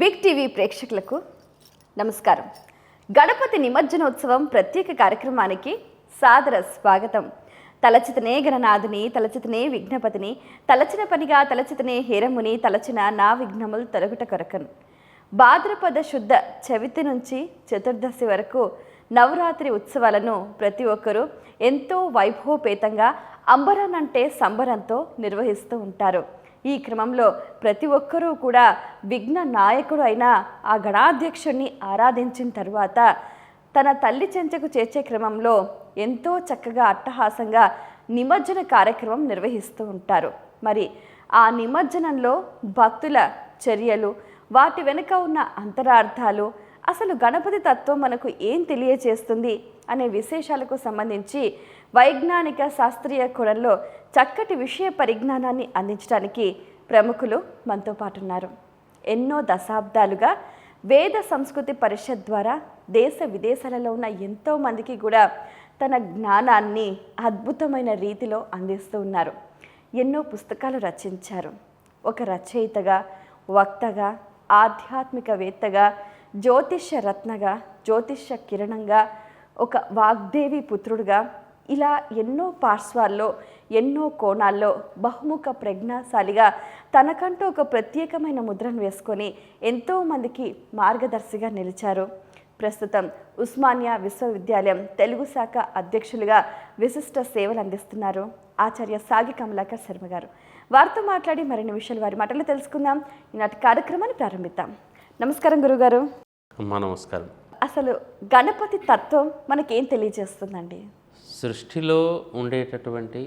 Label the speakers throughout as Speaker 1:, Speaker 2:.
Speaker 1: Big TV ప్రేక్షకులకు నమస్కారం. గణపతి నిమజ్జనోత్సవం ప్రత్యేక కార్యక్రమానికి సాదర స్వాగతం. తలచితనే గణనాథుని, తలచితనే విఘ్నపతిని, తలచిన పనిగా తలచితనే హేరముని, తలచిన నా విఘ్నములు తొలగుట కొరకను. భాద్రపద శుద్ధ చవితి నుంచి చతుర్దశి వరకు నవరాత్రి ఉత్సవాలను ప్రతి ఒక్కరూ ఎంతో వైభవపేతంగా అంబరానంటే సంబరంతో నిర్వహిస్తూ ఉంటారు. ఈ క్రమంలో ప్రతి ఒక్కరూ కూడా విఘ్న నాయకుడు అయిన ఆ గణాధ్యక్షుడిని ఆరాధించిన తర్వాత తన తల్లి చెంచకు చేర్చే క్రమంలో ఎంతో చక్కగా అట్టహాసంగా నిమజ్జన కార్యక్రమం నిర్వహిస్తూ ఉంటారు. మరి ఆ నిమజ్జనంలో భక్తుల చర్యలు, వాటి వెనుక ఉన్న అంతరార్థాలు, అసలు గణపతి తత్వం మనకు ఏం తెలియచేస్తుంది అనే విశేషాలకు సంబంధించి వైజ్ఞానిక శాస్త్రీయ కోణంలో చక్కటి విషయ పరిజ్ఞానాన్ని అందించడానికి ప్రముఖులు మనతో పాటు ఉన్నారు. ఎన్నో దశాబ్దాలుగా వేద సంస్కృతి పరిషత్ ద్వారా దేశ విదేశాలలో ఉన్న ఎంతోమందికి కూడా తన జ్ఞానాన్ని అద్భుతమైన రీతిలో అందిస్తూ ఉన్నారు. ఎన్నో పుస్తకాలు రచించారు. ఒక రచయితగా, వక్తగా, ఆధ్యాత్మికవేత్తగా, జ్యోతిష్య రత్నగా, జ్యోతిష్య కిరణంగా, ఒక వాగ్దేవి పుత్రుడుగా, ఇలా ఎన్నో పార్శ్వాల్లో, ఎన్నో కోణాల్లో బహుముఖ ప్రజ్ఞాశాలిగా తనకంటూ ఒక ప్రత్యేకమైన ముద్రను వేసుకొని ఎంతోమందికి మార్గదర్శిగా నిలిచారు. ప్రస్తుతం ఉస్మానియా విశ్వవిద్యాలయం తెలుగు శాఖ అధ్యక్షులుగా విశిష్ట సేవలు అందిస్తున్నారు ఆచార్య సాగి కమలాకర్ శర్మ గారు. వారితో మాట్లాడి మరిన్ని విషయాలు వారి మాటలు తెలుసుకుందాం. ఈనాటి కార్యక్రమాన్ని ప్రారంభిద్దాం. నమస్కారం గురుగారు.
Speaker 2: నమస్కారం.
Speaker 1: అసలు గణపతి తత్వం మనకేం తెలియజేస్తుందండి?
Speaker 2: సృష్టిలో ఉండేటటువంటి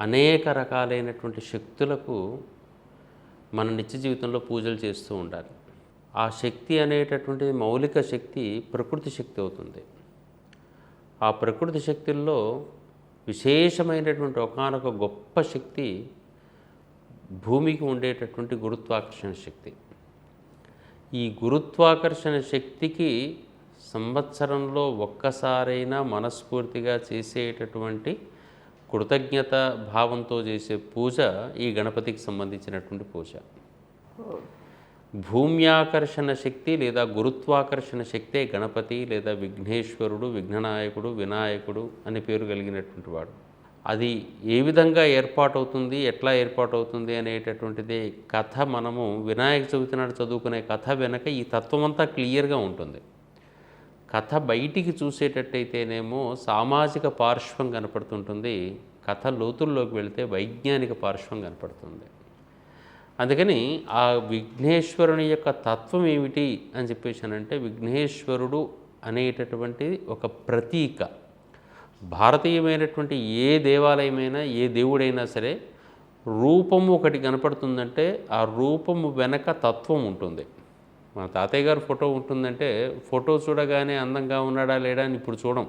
Speaker 2: అనేక రకాలైనటువంటి శక్తులకు మన నిత్య జీవితంలో పూజలు చేస్తూ ఉండాలి. ఆ శక్తి అనేటటువంటి మౌలిక శక్తి ప్రకృతి శక్తి అవుతుంది. ఆ ప్రకృతి శక్తుల్లో విశేషమైనటువంటి ఒకానొక గొప్ప శక్తి భూమికి ఉండేటటువంటి గురుత్వాకర్షణ శక్తి. ఈ గురుత్వాకర్షణ శక్తికి సంవత్సరంలో ఒక్కసారైనా మనస్ఫూర్తిగా చేసేటటువంటి కృతజ్ఞత భావంతో చేసే పూజ ఈ గణపతికి సంబంధించినటువంటి పూజ. భూమ్యాకర్షణ శక్తి లేదా గురుత్వాకర్షణ శక్తే గణపతి లేదా విఘ్నేశ్వరుడు, విఘ్ననాయకుడు, వినాయకుడు అని పేరు కలిగినటువంటి వాడు. అది ఏ విధంగా ఏర్పాటవుతుంది, ఎట్లా ఏర్పాటవుతుంది అనేటటువంటిది కథ మనము వినాయక చవితి నాడు చదువుకునే కథ వెనక ఈ తత్వం అంతా క్లియర్గా ఉంటుంది. కథ బయటికి చూసేటట్టయితేనేమో సామాజిక పార్శ్వం కనపడుతుంటుంది, కథ లోతుల్లోకి వెళితే వైజ్ఞానిక పార్శ్వం కనపడుతుంది. అందుకని ఆ విఘ్నేశ్వరుని యొక్క తత్వం ఏమిటి అని చెప్పేసానంటే, విఘ్నేశ్వరుడు అనేటటువంటి ఒక ప్రతీక. భారతీయమైనటువంటి ఏ దేవాలయమైనా, ఏ దేవుడైనా సరే రూపము ఒకటి కనపడుతుందంటే ఆ రూపము వెనక తత్వం ఉంటుంది. మన తాతయ్య గారు ఫోటో ఉంటుందంటే ఫోటో చూడగానే అందంగా ఉన్నాడా లేడా అని ఇప్పుడు చూడం.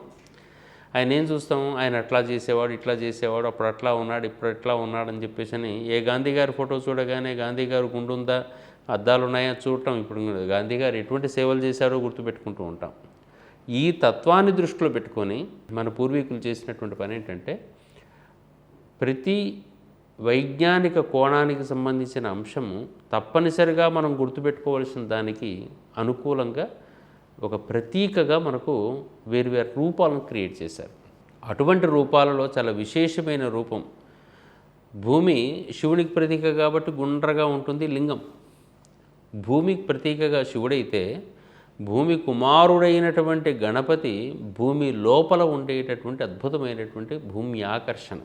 Speaker 2: ఆయన ఏం చూస్తాము, ఆయన అట్లా చేసేవాడు, ఇట్లా చేసేవాడు, అప్పుడు అట్లా ఉన్నాడు, ఇప్పుడు ఎట్లా ఉన్నాడని చెప్పేసి అని. ఏ గాంధీ గారి ఫోటో చూడగానే గాంధీ గారు గుండుందా, అద్దాలు ఉన్నాయా చూడటం. ఇప్పుడు గాంధీ గారు ఎటువంటి సేవలు చేశారో గుర్తుపెట్టుకుంటూ ఉంటాం. ఈ తత్వాన్ని దృష్టిలో పెట్టుకొని మన పూర్వీకులు చేసినటువంటి పని ఏంటంటే, ప్రతి వైజ్ఞానిక కోణానికి సంబంధించిన అంశము తప్పనిసరిగా మనం గుర్తుపెట్టుకోవాల్సిన దానికి అనుకూలంగా ఒక ప్రతీకగా మనకు వేరువేరు రూపాలను క్రియేట్ చేశారు. అటువంటి రూపాలలో చాలా విశేషమైన రూపం భూమి. శివునికి ప్రతీక కాబట్టి గుండ్రగా ఉంటుంది లింగం. భూమికి ప్రతీకగా శివుడైతే భూమి కుమారుడైనటువంటి గణపతి భూమి లోపల ఉండేటటువంటి అద్భుతమైనటువంటి భూమి ఆకర్షణ.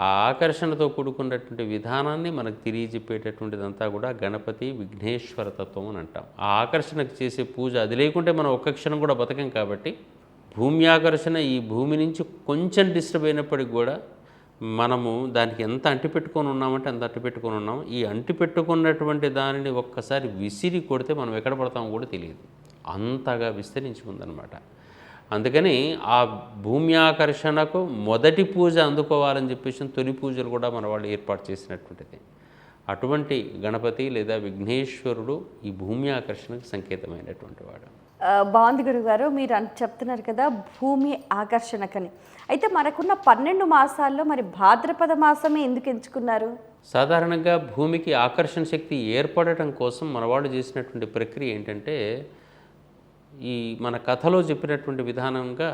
Speaker 2: ఆ ఆకర్షణతో కూడుకున్నటువంటి విధానాన్ని మనకు తెలియజెప్పేటటువంటిదంతా కూడా గణపతి విఘ్నేశ్వర తత్వం అని అంటాం. ఆ ఆకర్షణకు చేసే పూజ అది లేకుంటే మనం ఒక్క క్షణం కూడా బతకం. కాబట్టి భూమి ఆకర్షణ ఈ భూమి నుంచి కొంచెం డిస్టర్బ్ అయినప్పటికీ కూడా మనము దానికి ఎంత అంటిపెట్టుకొని ఉన్నామంటే అంత అంటిపెట్టుకొని ఉన్నాం. ఈ అంటిపెట్టుకున్నటువంటి దానిని ఒక్కసారి విసిరి కొడితే మనం ఎక్కడ పడతామో కూడా తెలియదు, అంతగా విస్తరించి ఉందన్నమాట. అందుకని ఆ భూమ్యాకర్షణకు మొదటి పూజ అందుకోవాలని చెప్పేసి తొలి పూజలు కూడా మన వాళ్ళు ఏర్పాటు చేసినటువంటిది. అటువంటి గణపతి లేదా విఘ్నేశ్వరుడు ఈ భూమ్యాకర్షణకు సంకేతమైనటువంటి వాడు.
Speaker 1: బాగుంది గురుగారు. మీరు చెప్తున్నారు కదా భూమి ఆకర్షణకని. అయితే మనకున్న 12 మాసాల్లో మరి భాద్రపద మాసమే ఎందుకు ఎంచుకున్నారు?
Speaker 2: సాధారణంగా భూమికి ఆకర్షణ శక్తి ఏర్పడటం కోసం మనవాళ్ళు చేసినటువంటి ప్రక్రియ ఏంటంటే, ఈ మన కథలో చెప్పినటువంటి విధానంగా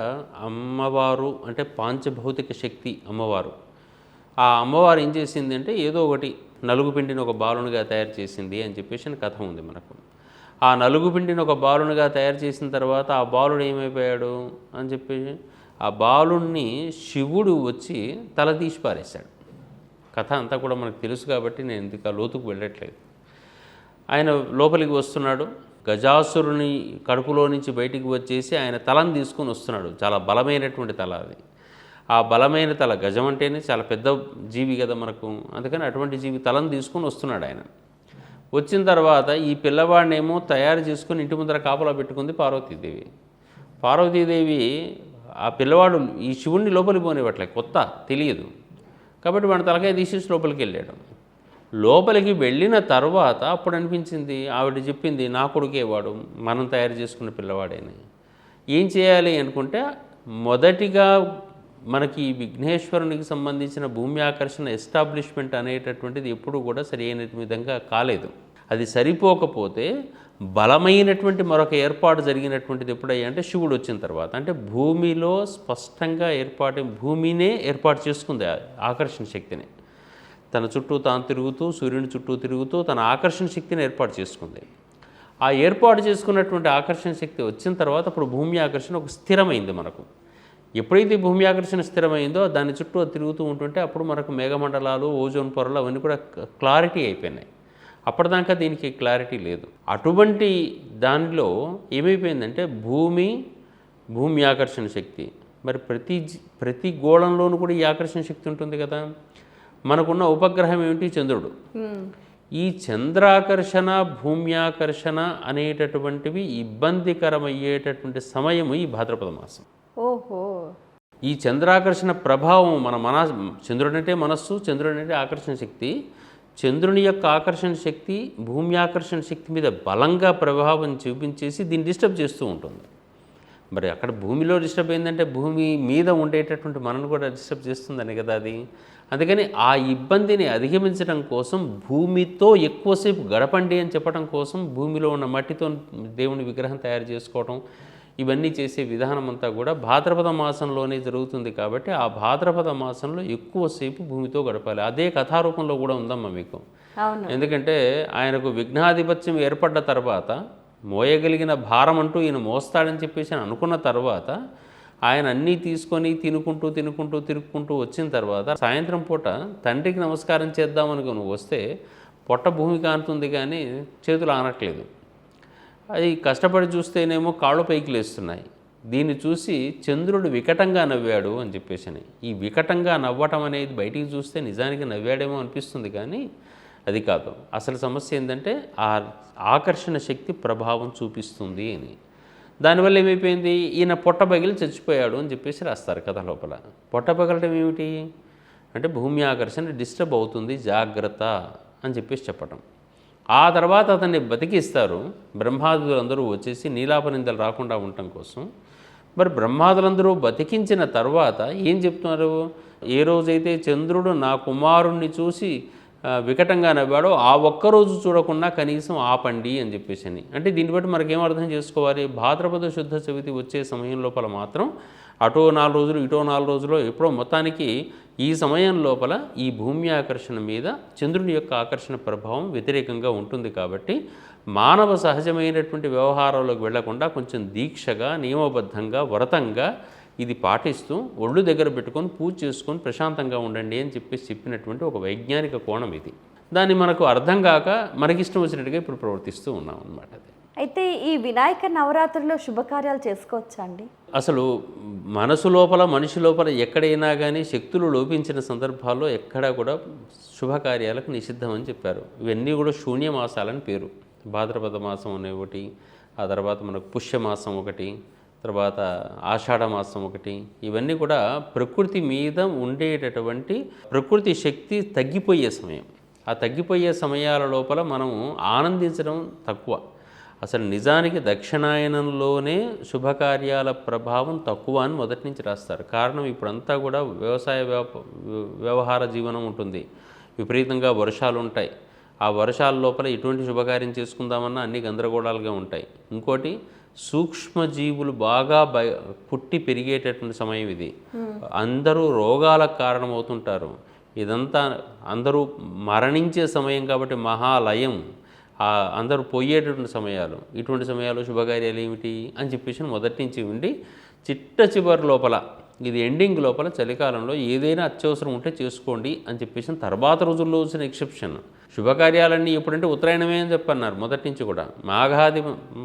Speaker 2: అమ్మవారు అంటే పాంచభౌతిక శక్తి అమ్మవారు. ఆ అమ్మవారు ఏం చేసింది అంటే ఏదో ఒకటి నలుగు పిండిని ఒక బాలునిగా తయారు చేసింది అని చెప్పేసి కథ ఉంది మనకు. ఆ నలుగు పిండిని ఒక బాలునిగా తయారు చేసిన తర్వాత ఆ బాలుడు ఏమైపోయాడు అని చెప్పేసి ఆ బాలుణ్ణి శివుడు వచ్చి తల తీసి పారేశాడు. కథ అంతా కూడా మనకు తెలుసు కాబట్టి నేను ఇందుకు లోతుకు వెళ్ళట్లేదు. ఆయన లోపలికి వస్తున్నాడు, గజాసురుని కడుపులో నుంచి బయటికి వచ్చేసి ఆయన తలను తీసుకొని వస్తున్నాడు. చాలా బలమైనటువంటి తల అది. ఆ బలమైన తల, గజం అంటేనే చాలా పెద్ద జీవి కదా మనకు, అందుకని అటువంటి జీవి తలను తీసుకొని వస్తున్నాడు ఆయన. వచ్చిన తర్వాత ఈ పిల్లవాడినేమో తయారు చేసుకుని ఇంటి ముందర కాపలా పెట్టుకుంది పార్వతీదేవి. పార్వతీదేవి ఆ పిల్లవాడు ఈ శివుణ్ణి లోపలికి పోనివ్వట్లే, కొత్త తెలియదు కాబట్టి వాడి తలకాయ తీసేసి లోపలికి వెళ్ళాడు. లోపలికి వెళ్ళిన తర్వాత అప్పుడు అనిపించింది, ఆవిడ చెప్పింది నా కొడుకే వాడు, మనం తయారు చేసుకున్న పిల్లవాడేని. ఏం చేయాలి అనుకుంటే మొదటిగా మనకి విఘ్నేశ్వరునికి సంబంధించిన భూమి ఆకర్షణ ఎస్టాబ్లిష్మెంట్ అనేటటువంటిది ఎప్పుడు కూడా సరి అయిన విధంగా కాలేదు. అది సరిపోకపోతే బలమైనటువంటి మరొక ఏర్పాటు జరిగినటువంటిది ఎప్పుడయ్యా అంటే శివుడు వచ్చిన తర్వాత. అంటే భూమిలో స్పష్టంగా భూమినే ఏర్పాటు చేసుకుంది ఆకర్షణ శక్తిని. తన చుట్టూ తాను తిరుగుతూ, సూర్యుని చుట్టూ తిరుగుతూ తన ఆకర్షణ శక్తిని ఏర్పాటు చేసుకుంది. ఆ ఏర్పాటు చేసుకున్నటువంటి ఆకర్షణ శక్తి వచ్చిన తర్వాత అప్పుడు భూమి ఆకర్షణ ఒక స్థిరమైంది మనకు. ఎప్పుడైతే భూమి ఆకర్షణ స్థిరమైందో దాని చుట్టూ తిరుగుతూ ఉంటుంటే అప్పుడు మనకు మేఘమండలాలు, ఓజోన్ పొరలు అవన్నీ కూడా క్లారిటీ అయిపోయినాయి. అప్పటిదాకా దీనికి క్లారిటీ లేదు. అటువంటి దానిలో ఏమైపోయిందంటే భూమి ఆకర్షణ శక్తి మరి ప్రతి గోళంలోనూ కూడా ఈ ఆకర్షణ శక్తి ఉంటుంది కదా. మనకున్న ఉపగ్రహం ఏమిటి? చంద్రుడు. ఈ చంద్రాకర్షణ, భూమ్యాకర్షణ అనేటటువంటివి ఇబ్బందికరమయ్యేటటువంటి సమయము ఈ భాద్రపద మాసం.
Speaker 1: ఓహో.
Speaker 2: ఈ చంద్రాకర్షణ ప్రభావం చంద్రుడంటే మనస్సు, చంద్రుడంటే ఆకర్షణ శక్తి. చంద్రుని యొక్క ఆకర్షణ శక్తి భూమి ఆకర్షణ శక్తి మీద బలంగా ప్రభావం చూపించేసి దీన్ని డిస్టర్బ్ చేస్తూ ఉంటుంది. మరి అక్కడ భూమిలో డిస్టర్బ్ అయిందంటే భూమి మీద ఉండేటటువంటి మనను కూడా డిస్టర్బ్ చేస్తుందని కదా అది. అందుకని ఆ ఇబ్బందిని అధిగమించడం కోసం భూమితో ఎక్కువసేపు గడపండి అని చెప్పడం కోసం భూమిలో ఉన్న మట్టితో దేవుని విగ్రహం తయారు చేసుకోవడం, ఇవన్నీ చేసే విధానం అంతా కూడా భాద్రపద మాసంలోనే జరుగుతుంది. కాబట్టి ఆ భాద్రపద మాసంలో ఎక్కువసేపు భూమితో గడపాలి. అదే కథారూపంలో కూడా ఉందమ్మా మీకు. ఎందుకంటే ఆయనకు విఘ్నాధిపత్యం ఏర్పడ్డ తర్వాత మోయగలిగిన భారం అంటూ ఈయన మోస్తాడని చెప్పేసి అనుకున్న తర్వాత ఆయన అన్నీ తీసుకొని తిరుక్కుంటూ వచ్చిన తర్వాత సాయంత్రం పూట తండ్రికి నమస్కారం చేద్దామని నువ్వు వస్తే పొట్ట భూమి కానుతుంది కానీ చేతులు ఆనట్లేదు. అది కష్టపడి చూస్తేనేమో కాళ్ళు పైకి లేస్తున్నాయి. దీన్ని చూసి చంద్రుడు వికటంగా నవ్వాడు అని చెప్పేసి. ఈ వికటంగా నవ్వటం అనేది బయటికి చూస్తే నిజానికి నవ్వాడేమో అనిపిస్తుంది కానీ అది కాదు. అసలు సమస్య ఏంటంటే ఆ ఆకర్షణ శక్తి ప్రభావం చూపిస్తుంది అని. దానివల్ల ఏమైపోయింది, ఈయన పొట్ట పగిలి చచ్చిపోయాడు అని చెప్పేసి రాస్తారు కథ లోపల. పొట్ట పగలటం ఏమిటి అంటే భూమి ఆకర్షణ డిస్టర్బ్ అవుతుంది, జాగ్రత్త అని చెప్పేసి చెప్పటం. ఆ తర్వాత అతన్ని బతికిస్తారు. బ్రహ్మాదులందరూ వచ్చేసి నీలాపనిందలు రాకుండా ఉండటం కోసం. మరి బ్రహ్మాదులందరూ బతికించిన తర్వాత ఏం చెప్తున్నారు, ఏ రోజైతే చంద్రుడు నా కుమారుణ్ణి చూసి వికటంగా నవ్వాడో ఆ ఒక్కరోజు చూడకుండా కనీసం ఆపండి అని చెప్పేసి. అంటే దీన్ని బట్టి మనకేం అర్థం చేసుకోవాలి, భాద్రపద శుద్ధ చవితి వచ్చే సమయం లోపల మాత్రం అటో 4 రోజులు ఇటో 4 రోజులు ఎప్పుడో మొత్తానికి ఈ సమయం లోపల ఈ భూమి ఆకర్షణ మీద చంద్రుని యొక్క ఆకర్షణ ప్రభావం వ్యతిరేకంగా ఉంటుంది. కాబట్టి మానవ సహజమైనటువంటి వ్యవహారాల్లోకి వెళ్లకుండా కొంచెం దీక్షగా, నియమబద్ధంగా, వ్రతంగా ఇది పాటిస్తూ ఒళ్ళు దగ్గర పెట్టుకొని పూజ చేసుకొని ప్రశాంతంగా ఉండండి అని చెప్పేసి చెప్పినటువంటి ఒక వైజ్ఞానిక కోణం ఇది. దాన్ని మనకు అర్థం కాక మనకిష్టం వచ్చినట్టుగా ఇప్పుడు ప్రవర్తిస్తూ ఉన్నాం అన్నమాట.
Speaker 1: అయితే ఈ వినాయక నవరాత్రుల్లో శుభకార్యాలు చేసుకోవచ్చా అండి?
Speaker 2: అసలు మనసు లోపల, మనిషి లోపల ఎక్కడైనా కానీ శక్తులు లోపించిన సందర్భాల్లో ఎక్కడా కూడా శుభకార్యాలకు నిషిద్ధం అని చెప్పారు. ఇవన్నీ కూడా శూన్యమాసాలని పేరు. భాద్రపద మాసం అనే ఒకటి, ఆ తర్వాత మనకు పుష్యమాసం ఒకటి, తర్వాత ఆషాఢ మాసం ఒకటి. ఇవన్నీ కూడా ప్రకృతి మీద ఉండేటటువంటి ప్రకృతి శక్తి తగ్గిపోయే సమయం. ఆ తగ్గిపోయే సమయాల లోపల మనం ఆనందించడం తక్కువ. అసలు నిజానికి దక్షిణాయనంలోనే శుభకార్యాల ప్రభావం తక్కువ అని మొదటి నుంచి రాస్తారు. కారణం ఇప్పుడంతా కూడా వ్యవసాయ వ్యవహార జీవనం ఉంటుంది, విపరీతంగా వర్షాలు ఉంటాయి. ఆ వర్షాల లోపల ఎటువంటి శుభకార్యం చేసుకుందామన్నా అన్ని గందరగోళాలుగా ఉంటాయి. ఇంకోటి సూక్ష్మజీవులు బాగా పుట్టి పెరిగేటటువంటి సమయం ఇది. అందరూ రోగాలకు కారణమవుతుంటారు. ఇదంతా అందరూ మరణించే సమయం కాబట్టి మహాలయం, అందరూ పోయేటటువంటి సమయాలు. ఇటువంటి సమయాలు శుభకార్యాలు ఏమిటి అని చెప్పేసి మొదటి నుంచి ఉండి చిట్ట చివరి లోపల ఇది ఎండింగ్ లోపల చలికాలంలో ఏదైనా అత్యవసరం ఉంటే చేసుకోండి అని చెప్పేసి తర్వాత రోజుల్లో వచ్చిన ఎక్సెప్షన్. శుభకార్యాలన్నీ ఎప్పుడంటే ఉత్తరాయణమే అని చెప్పన్నారు మొదటి నుంచి కూడా. మాఘాది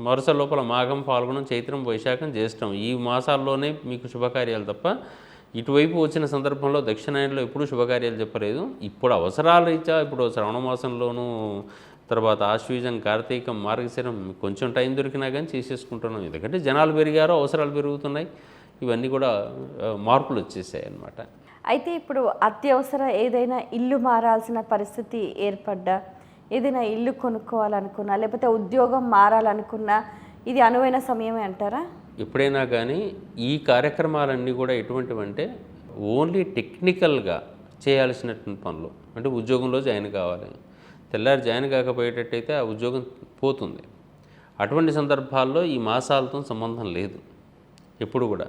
Speaker 2: వరుస లోపల మాఘం, ఫాల్గుణం, చైత్రం, వైశాఖం, జ్యేష్టం ఈ మాసాల్లోనే మీకు శుభకార్యాలు తప్ప ఇటువైపు వచ్చిన సందర్భంలో దక్షిణాయనంలో ఎప్పుడూ శుభకార్యాలు చెప్పలేదు. ఇప్పుడు అవసరాల రీత్యా ఇప్పుడు శ్రవణ మాసంలోనూ తర్వాత ఆశ్వీజం, కార్తీకం, మార్గశిరం కొంచెం టైం దొరికినా కానీ చేసేసుకుంటున్నాం. ఎందుకంటే జనాలు పెరిగారో అవసరాలు పెరుగుతున్నాయి, ఇవన్నీ కూడా మార్పులు వచ్చేసాయి అన్నమాట.
Speaker 1: అయితే ఇప్పుడు అత్యవసర ఏదైనా ఇల్లు మారాల్సిన పరిస్థితి ఏర్పడ్డా, ఏదైనా ఇల్లు కొనుక్కోవాలనుకున్నా, లేకపోతే ఉద్యోగం మారాలనుకున్నా ఇది అనువైన సమయమే అంటారా?
Speaker 2: ఎప్పుడైనా కానీ ఈ కార్యక్రమాలన్నీ కూడా ఎటువంటివంటే ఓన్లీ టెక్నికల్గా చేయాల్సినటువంటి పనులు. అంటే ఉద్యోగంలో జాయిన్ కావాలి, తెల్లారి జాయిన్ కాకపోయేటట్టయితే ఆ ఉద్యోగం పోతుంది. అటువంటి సందర్భాల్లో ఈ మాసాలతో సంబంధం లేదు. ఎప్పుడు కూడా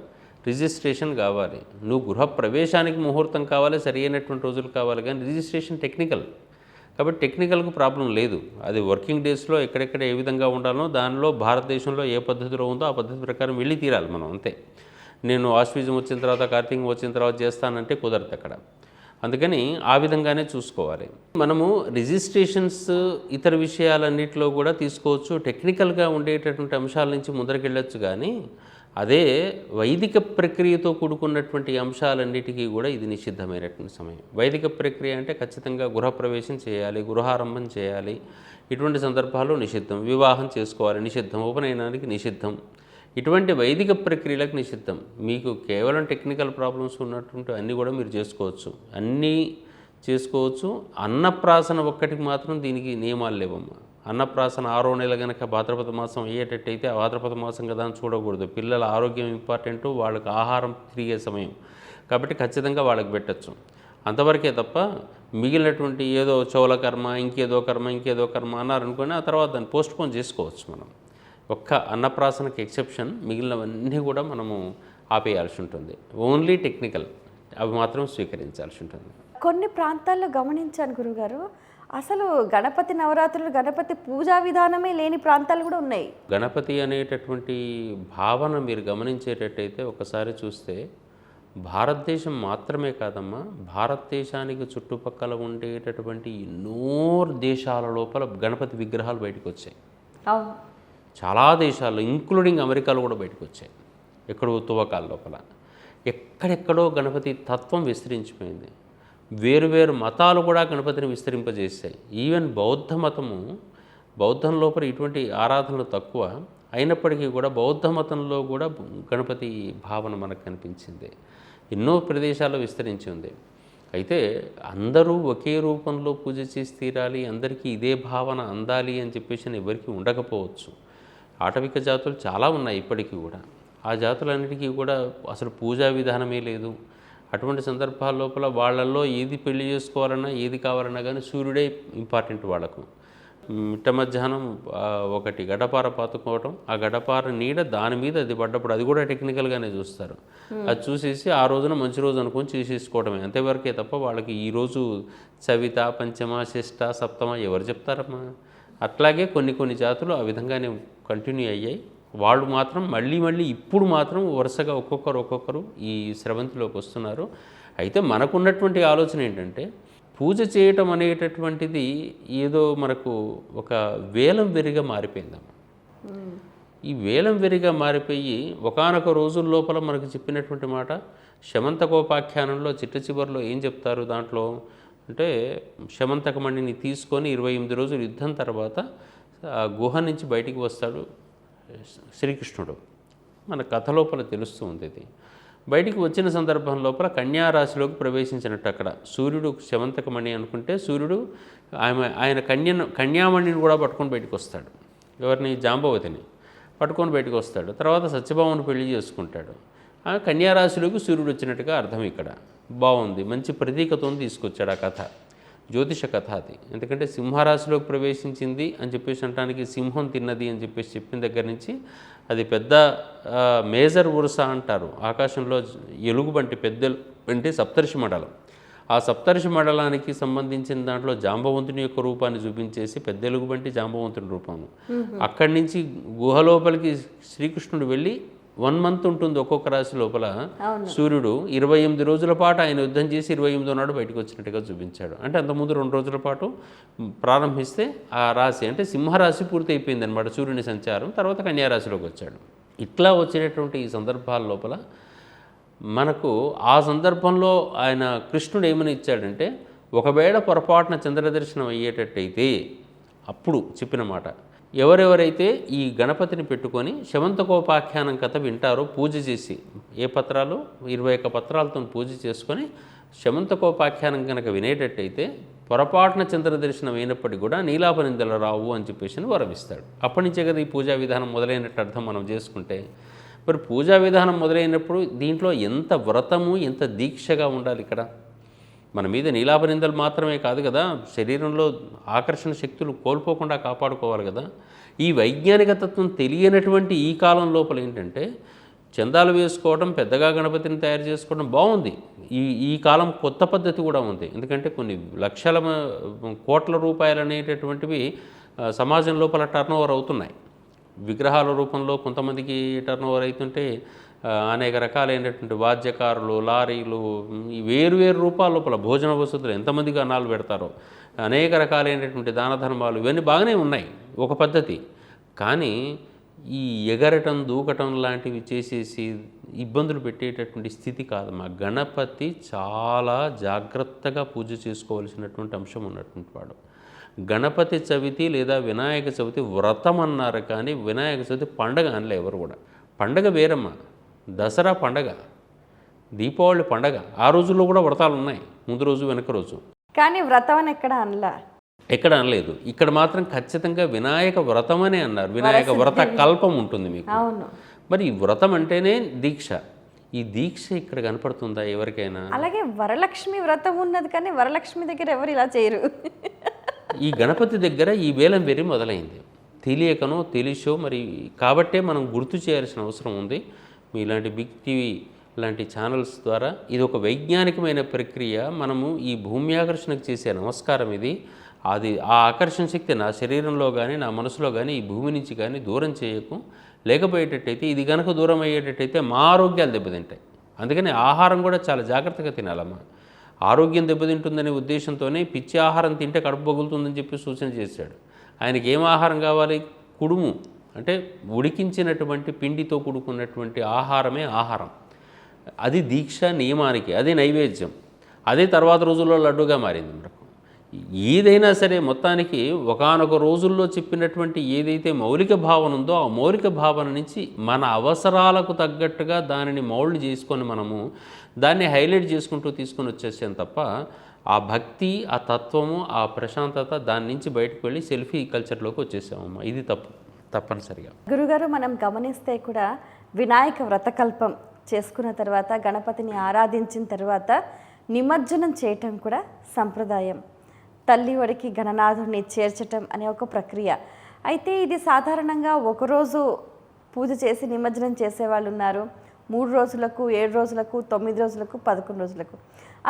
Speaker 2: రిజిస్ట్రేషన్ కావాలి, నువ్వు గృహప్రవేశానికి ముహూర్తం కావాలి, సరి అయినటువంటి రోజులు కావాలి, కానీ రిజిస్ట్రేషన్ టెక్నికల్ కాబట్టి టెక్నికల్కు ప్రాబ్లం లేదు. అది వర్కింగ్ డేస్లో ఎక్కడెక్కడ ఏ విధంగా ఉండాలో దానిలో భారతదేశంలో ఏ పద్ధతిలో ఉందో ఆ పద్ధతి ప్రకారం వెళ్ళి తీరాలి మనం, అంతే. నేను ఆశ్వీజం వచ్చిన తర్వాత, కార్తీకం వచ్చిన తర్వాత చేస్తానంటే కుదరదు అక్కడ. అందుకని ఆ విధంగానే చూసుకోవాలి. మనము రిజిస్ట్రేషన్స్ ఇతర విషయాలన్నింటిలో కూడా తీసుకోవచ్చు, టెక్నికల్గా ఉండేటటువంటి అంశాల నుంచి ముందరకెళ్ళొచ్చు. కానీ అదే వైదిక ప్రక్రియతో కూడుకున్నటువంటి అంశాలన్నిటికీ కూడా ఇది నిషిద్ధమైనటువంటి సమయం. వైదిక ప్రక్రియ అంటే ఖచ్చితంగా గృహప్రవేశం చేయాలి, గృహారంభం చేయాలి, ఇటువంటి సందర్భాల్లో నిషిద్ధం. వివాహం చేసుకోవాలి, నిషిద్ధం. ఉపనయనానికి నిషిద్ధం. ఇటువంటి వైదిక ప్రక్రియలకు నిషిద్ధం. మీకు కేవలం టెక్నికల్ ప్రాబ్లమ్స్ ఉన్నటువంటి అన్నీ కూడా మీరు చేసుకోవచ్చు, అన్నీ చేసుకోవచ్చు. అన్నప్రాసన ఒక్కటికి మాత్రం దీనికి నియమాలు లేవమ్మా. అన్నప్రాసన 6వ నెల కనుక భాద్రపద మాసం అయ్యేటట్టయితే ఆ భాద్రపద మాసం కదా అని చూడకూడదు. పిల్లల ఆరోగ్యం ఇంపార్టెంటు, వాళ్ళకి ఆహారం తిరిగే సమయం కాబట్టి ఖచ్చితంగా వాళ్ళకి పెట్టచ్చు. అంతవరకే తప్ప మిగిలినటువంటి ఏదో చౌలకర్మ, ఇంకేదో కర్మ అన్నారనుకోని ఆ తర్వాత దాన్ని పోస్ట్పోన్ చేసుకోవచ్చు మనం. ఒక్క అన్నప్రాసనకి ఎక్సెప్షన్, మిగిలినవన్నీ కూడా మనము ఆపేయాల్సి ఉంటుంది. ఓన్లీ టెక్నికల్ అవి మాత్రం స్వీకరించాల్సి ఉంటుంది.
Speaker 1: కొన్ని ప్రాంతాల్లో గమనించాను గురుగారు, అసలు గణపతి నవరాత్రులు, గణపతి పూజా విధానమే లేని ప్రాంతాలు కూడా ఉన్నాయి.
Speaker 2: గణపతి అనేటటువంటి భావన మీరు గమనించేటట్టయితే ఒకసారి చూస్తే భారతదేశం మాత్రమే కాదమ్మా, భారతదేశానికి చుట్టుపక్కల ఉండేటటువంటి ఎన్నో దేశాల లోపల గణపతి విగ్రహాలు బయటకు వచ్చాయి.
Speaker 1: అవును,
Speaker 2: చాలా దేశాల్లో ఇంక్లూడింగ్ అమెరికాలో కూడా బయటకు వచ్చాయి. ఎక్కడో తువ్వకాల లోపల ఎక్కడెక్కడో గణపతి తత్వం విస్తరించిపోయింది. వేరువేరు మతాలు కూడా గణపతిని విస్తరింపజేశాయి. ఈవెన్ బౌద్ధం లోపల ఇటువంటి ఆరాధనలు తక్కువ అయినప్పటికీ కూడా బౌద్ధ మతంలో కూడా గణపతి భావన మనకు కనిపించింది. ఎన్నో ప్రదేశాల్లో విస్తరించి ఉంది. అయితే అందరూ ఒకే రూపంలో పూజ చేసి తీరాలి, అందరికీ ఇదే భావన అందాలి అని చెప్పేసి ఎవరికి ఉండకపోవచ్చు. ఆటవిక జాతులు చాలా ఉన్నాయి ఇప్పటికీ కూడా. ఆ జాతులన్నిటికీ కూడా అసలు పూజా విధానమే లేదు. అటువంటి సందర్భాల లోపల వాళ్ళల్లో ఏది పెళ్లి చేసుకోవాలన్నా ఏది కావాలన్నా కానీ సూర్యుడే ఇంపార్టెంట్ వాళ్ళకు. మిట్ట మధ్యాహ్నం ఒకటి గడపార పాతుకోవటం, ఆ గడపార నీడ దాని మీద అది పడ్డప్పుడు అది కూడా టెక్నికల్గానే చూస్తారు. అది చూసేసి ఆ రోజున మంచి రోజు అనుకొని చేసేసుకోవడమే, అంతేవరకే తప్ప వాళ్ళకి ఈరోజు చవిత, పంచమ, షష్ఠ, సప్తమ ఎవరు చెప్తారమ్మా. అట్లాగే కొన్ని జాతులు ఆ విధంగానే కంటిన్యూ అయ్యాయి. వాళ్ళు మాత్రం మళ్ళీ ఇప్పుడు మాత్రం వరుసగా ఒక్కొక్కరు ఈ స్రవంతిలోకి వస్తున్నారు. అయితే మనకున్నటువంటి ఆలోచన ఏంటంటే పూజ చేయటం అనేటటువంటిది ఏదో మనకు ఒక వేలం వెరిగా మారిపోయిందమ్మా. ఈ వేలం వెరిగా మారిపోయి ఒకానొక రోజుల లోపల మనకు చెప్పినటువంటి మాట శమంతకోపాఖ్యానంలో చిట్ట చివరిలో ఏం చెప్తారు దాంట్లో అంటే, శమంతకమణిని తీసుకొని 28 రోజులు యుద్ధం తర్వాత ఆ గుహ నుంచి బయటికి వస్తాడు శ్రీకృష్ణుడు. మన కథ లోపల తెలుస్తూ ఉంది. ఇది బయటికి వచ్చిన సందర్భం లోపల కన్యారాశిలోకి ప్రవేశించినట్టు అక్కడ సూర్యుడు శమంతకమణి అనుకుంటే సూర్యుడు ఆయన కన్యామణిని కూడా పట్టుకొని బయటకు వస్తాడు. ఎవరిని, జాంబవతిని పట్టుకొని బయటకు వస్తాడు. తర్వాత సత్యభామను పెళ్లి చేసుకుంటాడు. కన్యారాశిలోకి సూర్యుడు వచ్చినట్టుగా అర్థం ఇక్కడ. బాగుంది, మంచి ప్రతీకతో తీసుకొచ్చాడు ఆ కథ, జ్యోతిష కథ అది. ఎందుకంటే సింహరాశిలోకి ప్రవేశించింది అని చెప్పేసి అనడానికి, సింహం తిన్నది అని చెప్పేసి చెప్పిన దగ్గర నుంచి అది పెద్ద మేజర్ ఉరుస అంటారు. ఆకాశంలో ఎలుగుబంటి, పెద్ద అంటే సప్తర్షి మండలం. ఆ సప్తర్షి మండలానికి సంబంధించిన దాంట్లో జాంబవంతుని యొక్క రూపాన్ని చూపించేసి పెద్ద ఎలుగుబంటి జాంబవంతుని రూపము. అక్కడి నుంచి గుహలోపలికి శ్రీకృష్ణుడు వెళ్ళి 1 month ఉంటుంది ఒక్కొక్క రాశి లోపల. సూర్యుడు 28 రోజుల పాటు ఆయన యుద్ధం చేసి 28వ నాడు బయటకు వచ్చినట్టుగా చూపించాడు. అంటే అంతకుముందు 2 రోజుల పాటు ప్రారంభిస్తే ఆ రాశి అంటే సింహరాశి పూర్తి అయిపోయింది అనమాట సూర్యుని సంచారం. తర్వాత కన్యారాశిలోకి వచ్చాడు. ఇట్లా వచ్చినటువంటి ఈ సందర్భాల లోపల మనకు ఆ సందర్భంలో ఆయన కృష్ణుడు ఏమని ఇచ్చాడంటే, ఒకవేళ పొరపాటున చంద్రదర్శనం అయ్యేటట్టయితే అప్పుడు చెప్పిన మాట, ఎవరెవరైతే ఈ గణపతిని పెట్టుకొని శమంతకోపాఖ్యానం కథ వింటారో పూజ చేసి, ఏ పత్రాలు 21 పత్రాలతో పూజ చేసుకొని శమంతకోపాఖ్యానం కనుక వినేటట్టయితే పొరపాటున చంద్రదర్శనం అయినప్పటికీ కూడా నీలాప నిందలు రావు అని చెప్పేసి వరమిస్తాడు. అప్పటి నుంచే కదా ఈ పూజా విధానం మొదలైనట్టు అర్థం మనం చేసుకుంటే. మరి పూజా విధానం మొదలైనప్పుడు దీంట్లో ఎంత వ్రతము, ఎంత దీక్షగా ఉండాలి ఇక్కడ. మన మీద నీలాప నిందలు మాత్రమే కాదు కదా, శరీరంలో ఆకర్షణ శక్తులు కోల్పోకుండా కాపాడుకోవాలి కదా. ఈ వైజ్ఞానిక తత్వం తెలియనటువంటి ఈ కాలం లోపల ఏంటంటే, చందాలు వేసుకోవడం, పెద్దగా గణపతిని తయారు చేసుకోవడం బాగుంది. ఈ కాలం కొత్త పద్ధతి కూడా ఉంది. ఎందుకంటే కొన్ని లక్షల కోట్ల రూపాయలు అనేటటువంటివి సమాజం లోపల టర్నోవర్ అవుతున్నాయి. విగ్రహాల రూపంలో కొంతమందికి టర్నోవర్ అవుతుంటే అనేక రకాలైనటువంటి వాద్యకారులు, లారీలు, ఈ వేరు రూపాల లోపల భోజన వసతులు ఎంతమందికి అన్నాలు పెడతారో, అనేక రకాలైనటువంటి దాన ధర్మాలు, ఇవన్నీ బాగానే ఉన్నాయి, ఒక పద్ధతి. కానీ ఈ ఎగరటం, దూకటం లాంటివి చేసేసి ఇబ్బందులు పెట్టేటటువంటి స్థితి కాదు. మా గణపతి చాలా జాగ్రత్తగా పూజ చేసుకోవాల్సినటువంటి అంశం ఉన్నటువంటి వాడు. గణపతి చవితి లేదా వినాయక చవితి వ్రతం అన్నారు, కానీ వినాయక చవితి పండగ అనలే ఎవరు కూడా. పండగ వేరమ్మ, దసరా పండగ, దీపావళి పండగ. ఆ రోజుల్లో కూడా వ్రతాలు ఉన్నాయి, ముందు రోజు వెనక రోజు.
Speaker 1: కానీ వ్రతం అని ఎక్కడ
Speaker 2: అనలేదు. ఇక్కడ మాత్రం ఖచ్చితంగా వినాయక వ్రతం అనే అన్నారు. వినాయక వ్రత కల్పం ఉంటుంది మీకు. మరి ఈ వ్రతం అంటేనే దీక్ష. ఈ దీక్ష ఇక్కడ కనపడుతుందా ఎవరికైనా?
Speaker 1: అలాగే వరలక్ష్మి వ్రతం ఉన్నది, కానీ వరలక్ష్మి దగ్గర ఎవరు ఇలా చేయరు.
Speaker 2: ఈ గణపతి దగ్గర ఈ వేలం వేరి మొదలైంది, తెలియకనో తెలిసో మరి. కాబట్టే మనం గుర్తు చేయాల్సిన అవసరం ఉంది. మీ ఇలాంటి బిగ్ టీవీ లాంటి ఛానల్స్ ద్వారా ఇది ఒక వైజ్ఞానికమైన ప్రక్రియ. మనము ఈ భూమి ఆకర్షణకు చేసే నమస్కారం ఇది. అది ఆ ఆకర్షణ శక్తి నా శరీరంలో కానీ నా మనసులో కానీ ఈ భూమి నుంచి కానీ దూరం చేయకు. లేకపోయేటట్టయితే, ఇది కనుక దూరం అయ్యేటట్టయితే మా ఆరోగ్యాలు దెబ్బతింటాయి. అందుకని ఆహారం కూడా చాలా జాగ్రత్తగా తినాలమ్మా. ఆరోగ్యం దెబ్బతింటుందనే ఉద్దేశంతోనే పిచ్చి ఆహారం తింటే కడుపు పగులుతుందని చెప్పి సూచన చేశాడు. ఆయనకి ఏం ఆహారం కావాలి? కుడుము, అంటే ఉడికించినటువంటి పిండితో కూడుకున్నటువంటి ఆహారమే ఆహారం. అది దీక్ష నియమానికి, అది నైవేద్యం. అదే తర్వాత రోజుల్లో లడ్డుగా మారింది మనకు. ఏదైనా సరే మొత్తానికి ఒకానొక రోజుల్లో చెప్పినటువంటి ఏదైతే మౌలిక భావన ఉందో ఆ మౌలిక భావన నుంచి మన అవసరాలకు తగ్గట్టుగా దానిని మౌల్డ్ చేసుకొని మనము దాన్ని హైలైట్ చేసుకుంటూ తీసుకొని వచ్చేసాం తప్ప, ఆ భక్తి, ఆ తత్వము, ఆ ప్రశాంతత దాని నుంచి బయటకు వెళ్ళి సెల్ఫీ కల్చర్లోకి వచ్చేసామమ్మా. ఇది తప్పనిసరిగా.
Speaker 1: గురుగారు, మనం గమనిస్తే కూడా వినాయక వ్రతకల్పం చేసుకున్న తర్వాత, గణపతిని ఆరాధించిన తర్వాత నిమజ్జనం చేయటం కూడా సంప్రదాయం. తల్లి ఒడికి గణనాథుడిని చేర్చటం అనే ఒక ప్రక్రియ. అయితే ఇది సాధారణంగా ఒకరోజు పూజ చేసి నిమజ్జనం చేసేవాళ్ళు ఉన్నారు, 3 రోజులకు, 7 రోజులకు, 9 రోజులకు, 11 రోజులకు.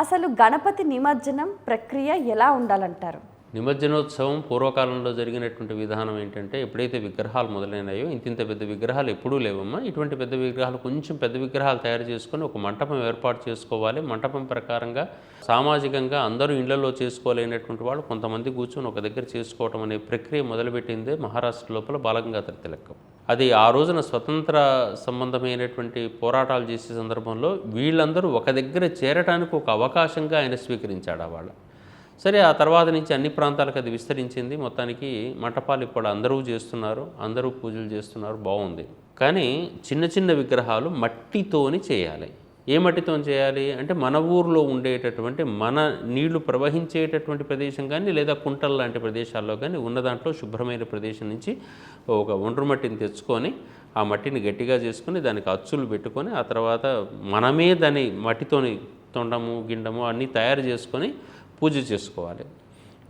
Speaker 1: అసలు గణపతి నిమజ్జనం ప్రక్రియ ఎలా ఉండాలంటారు?
Speaker 2: నిమజ్జనోత్సవం పూర్వకాలంలో జరిగినటువంటి విధానం ఏంటంటే, ఎప్పుడైతే విగ్రహాలు మొదలైనాయో, ఇంత పెద్ద విగ్రహాలు ఎప్పుడూ లేవమ్మా. ఇటువంటి పెద్ద విగ్రహాలు, కొంచెం పెద్ద విగ్రహాలు తయారు చేసుకొని ఒక మంటపం ఏర్పాటు చేసుకోవాలి. మంటపం ప్రకారంగా సామాజికంగా అందరూ ఇళ్లలో చేసుకోలేనటువంటి వాళ్ళు కొంతమంది కూర్చొని ఒక దగ్గర చేసుకోవటం అనే ప్రక్రియ మొదలుపెట్టిందే మహారాష్ట్ర లోపల బాలగంగాధర తిలక్. అది ఆ రోజున స్వతంత్ర సంబంధమైనటువంటి పోరాటాలు చేసే సందర్భంలో వీళ్ళందరూ ఒక దగ్గర చేరటానికి ఒక అవకాశంగా ఆయన స్వీకరించాడు వాళ్ళ. సరే, ఆ తర్వాత నుంచి అన్ని ప్రాంతాలకు అది విస్తరించింది. మొత్తానికి మంటపాలు ఇప్పుడు అందరూ చేస్తున్నారు, అందరూ పూజలు చేస్తున్నారు, బాగుంది. కానీ చిన్న చిన్న విగ్రహాలు మట్టితోని చేయాలి. ఏ మట్టితో చేయాలి అంటే మన ఊర్లో ఉండేటటువంటి మన నీళ్లు ప్రవహించేటటువంటి ప్రదేశం కానీ లేదా కుంటల లాంటి ప్రదేశాల్లో కానీ ఉన్న దాంట్లో శుభ్రమైన ప్రదేశం నుంచి ఒక ఒండ్రు మట్టిని తెచ్చుకొని ఆ మట్టిని గట్టిగా చేసుకొని దానికి అచ్చులు పెట్టుకొని ఆ తర్వాత మనమే దాన్ని మట్టితోని తొండము గిండము అన్నీ తయారు చేసుకొని పూజ చేసుకోవాలి.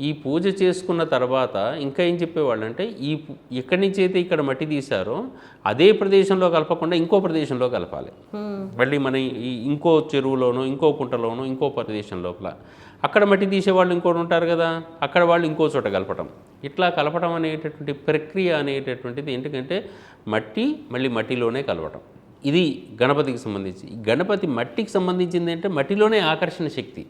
Speaker 2: ఈ పూజ చేసుకున్న తర్వాత ఇంకా ఏం చెప్పేవాళ్ళు అంటే ఎక్కడి నుంచి అయితే ఇక్కడ మట్టి తీశారో అదే ప్రదేశంలో కలపకుండా ఇంకో ప్రదేశంలో కలపాలి. మళ్ళీ మన ఇంకో చెరువులోనో ఇంకో కుంటలోనో ఇంకో ప్రదేశం లోపల అక్కడ మట్టి తీసేవాళ్ళు ఇంకోటి ఉంటారు కదా, అక్కడ వాళ్ళు ఇంకో చోట కలపటం. ఇట్లా కలపటం అనేటటువంటి ప్రక్రియ అనేటటువంటిది ఏంటంటే మళ్ళీ మట్టిలోనే కలపటం. ఇది గణపతికి సంబంధించి. గణపతి మట్టికి సంబంధించింది అంటే మట్టిలోనే ఆకర్షణ శక్తి.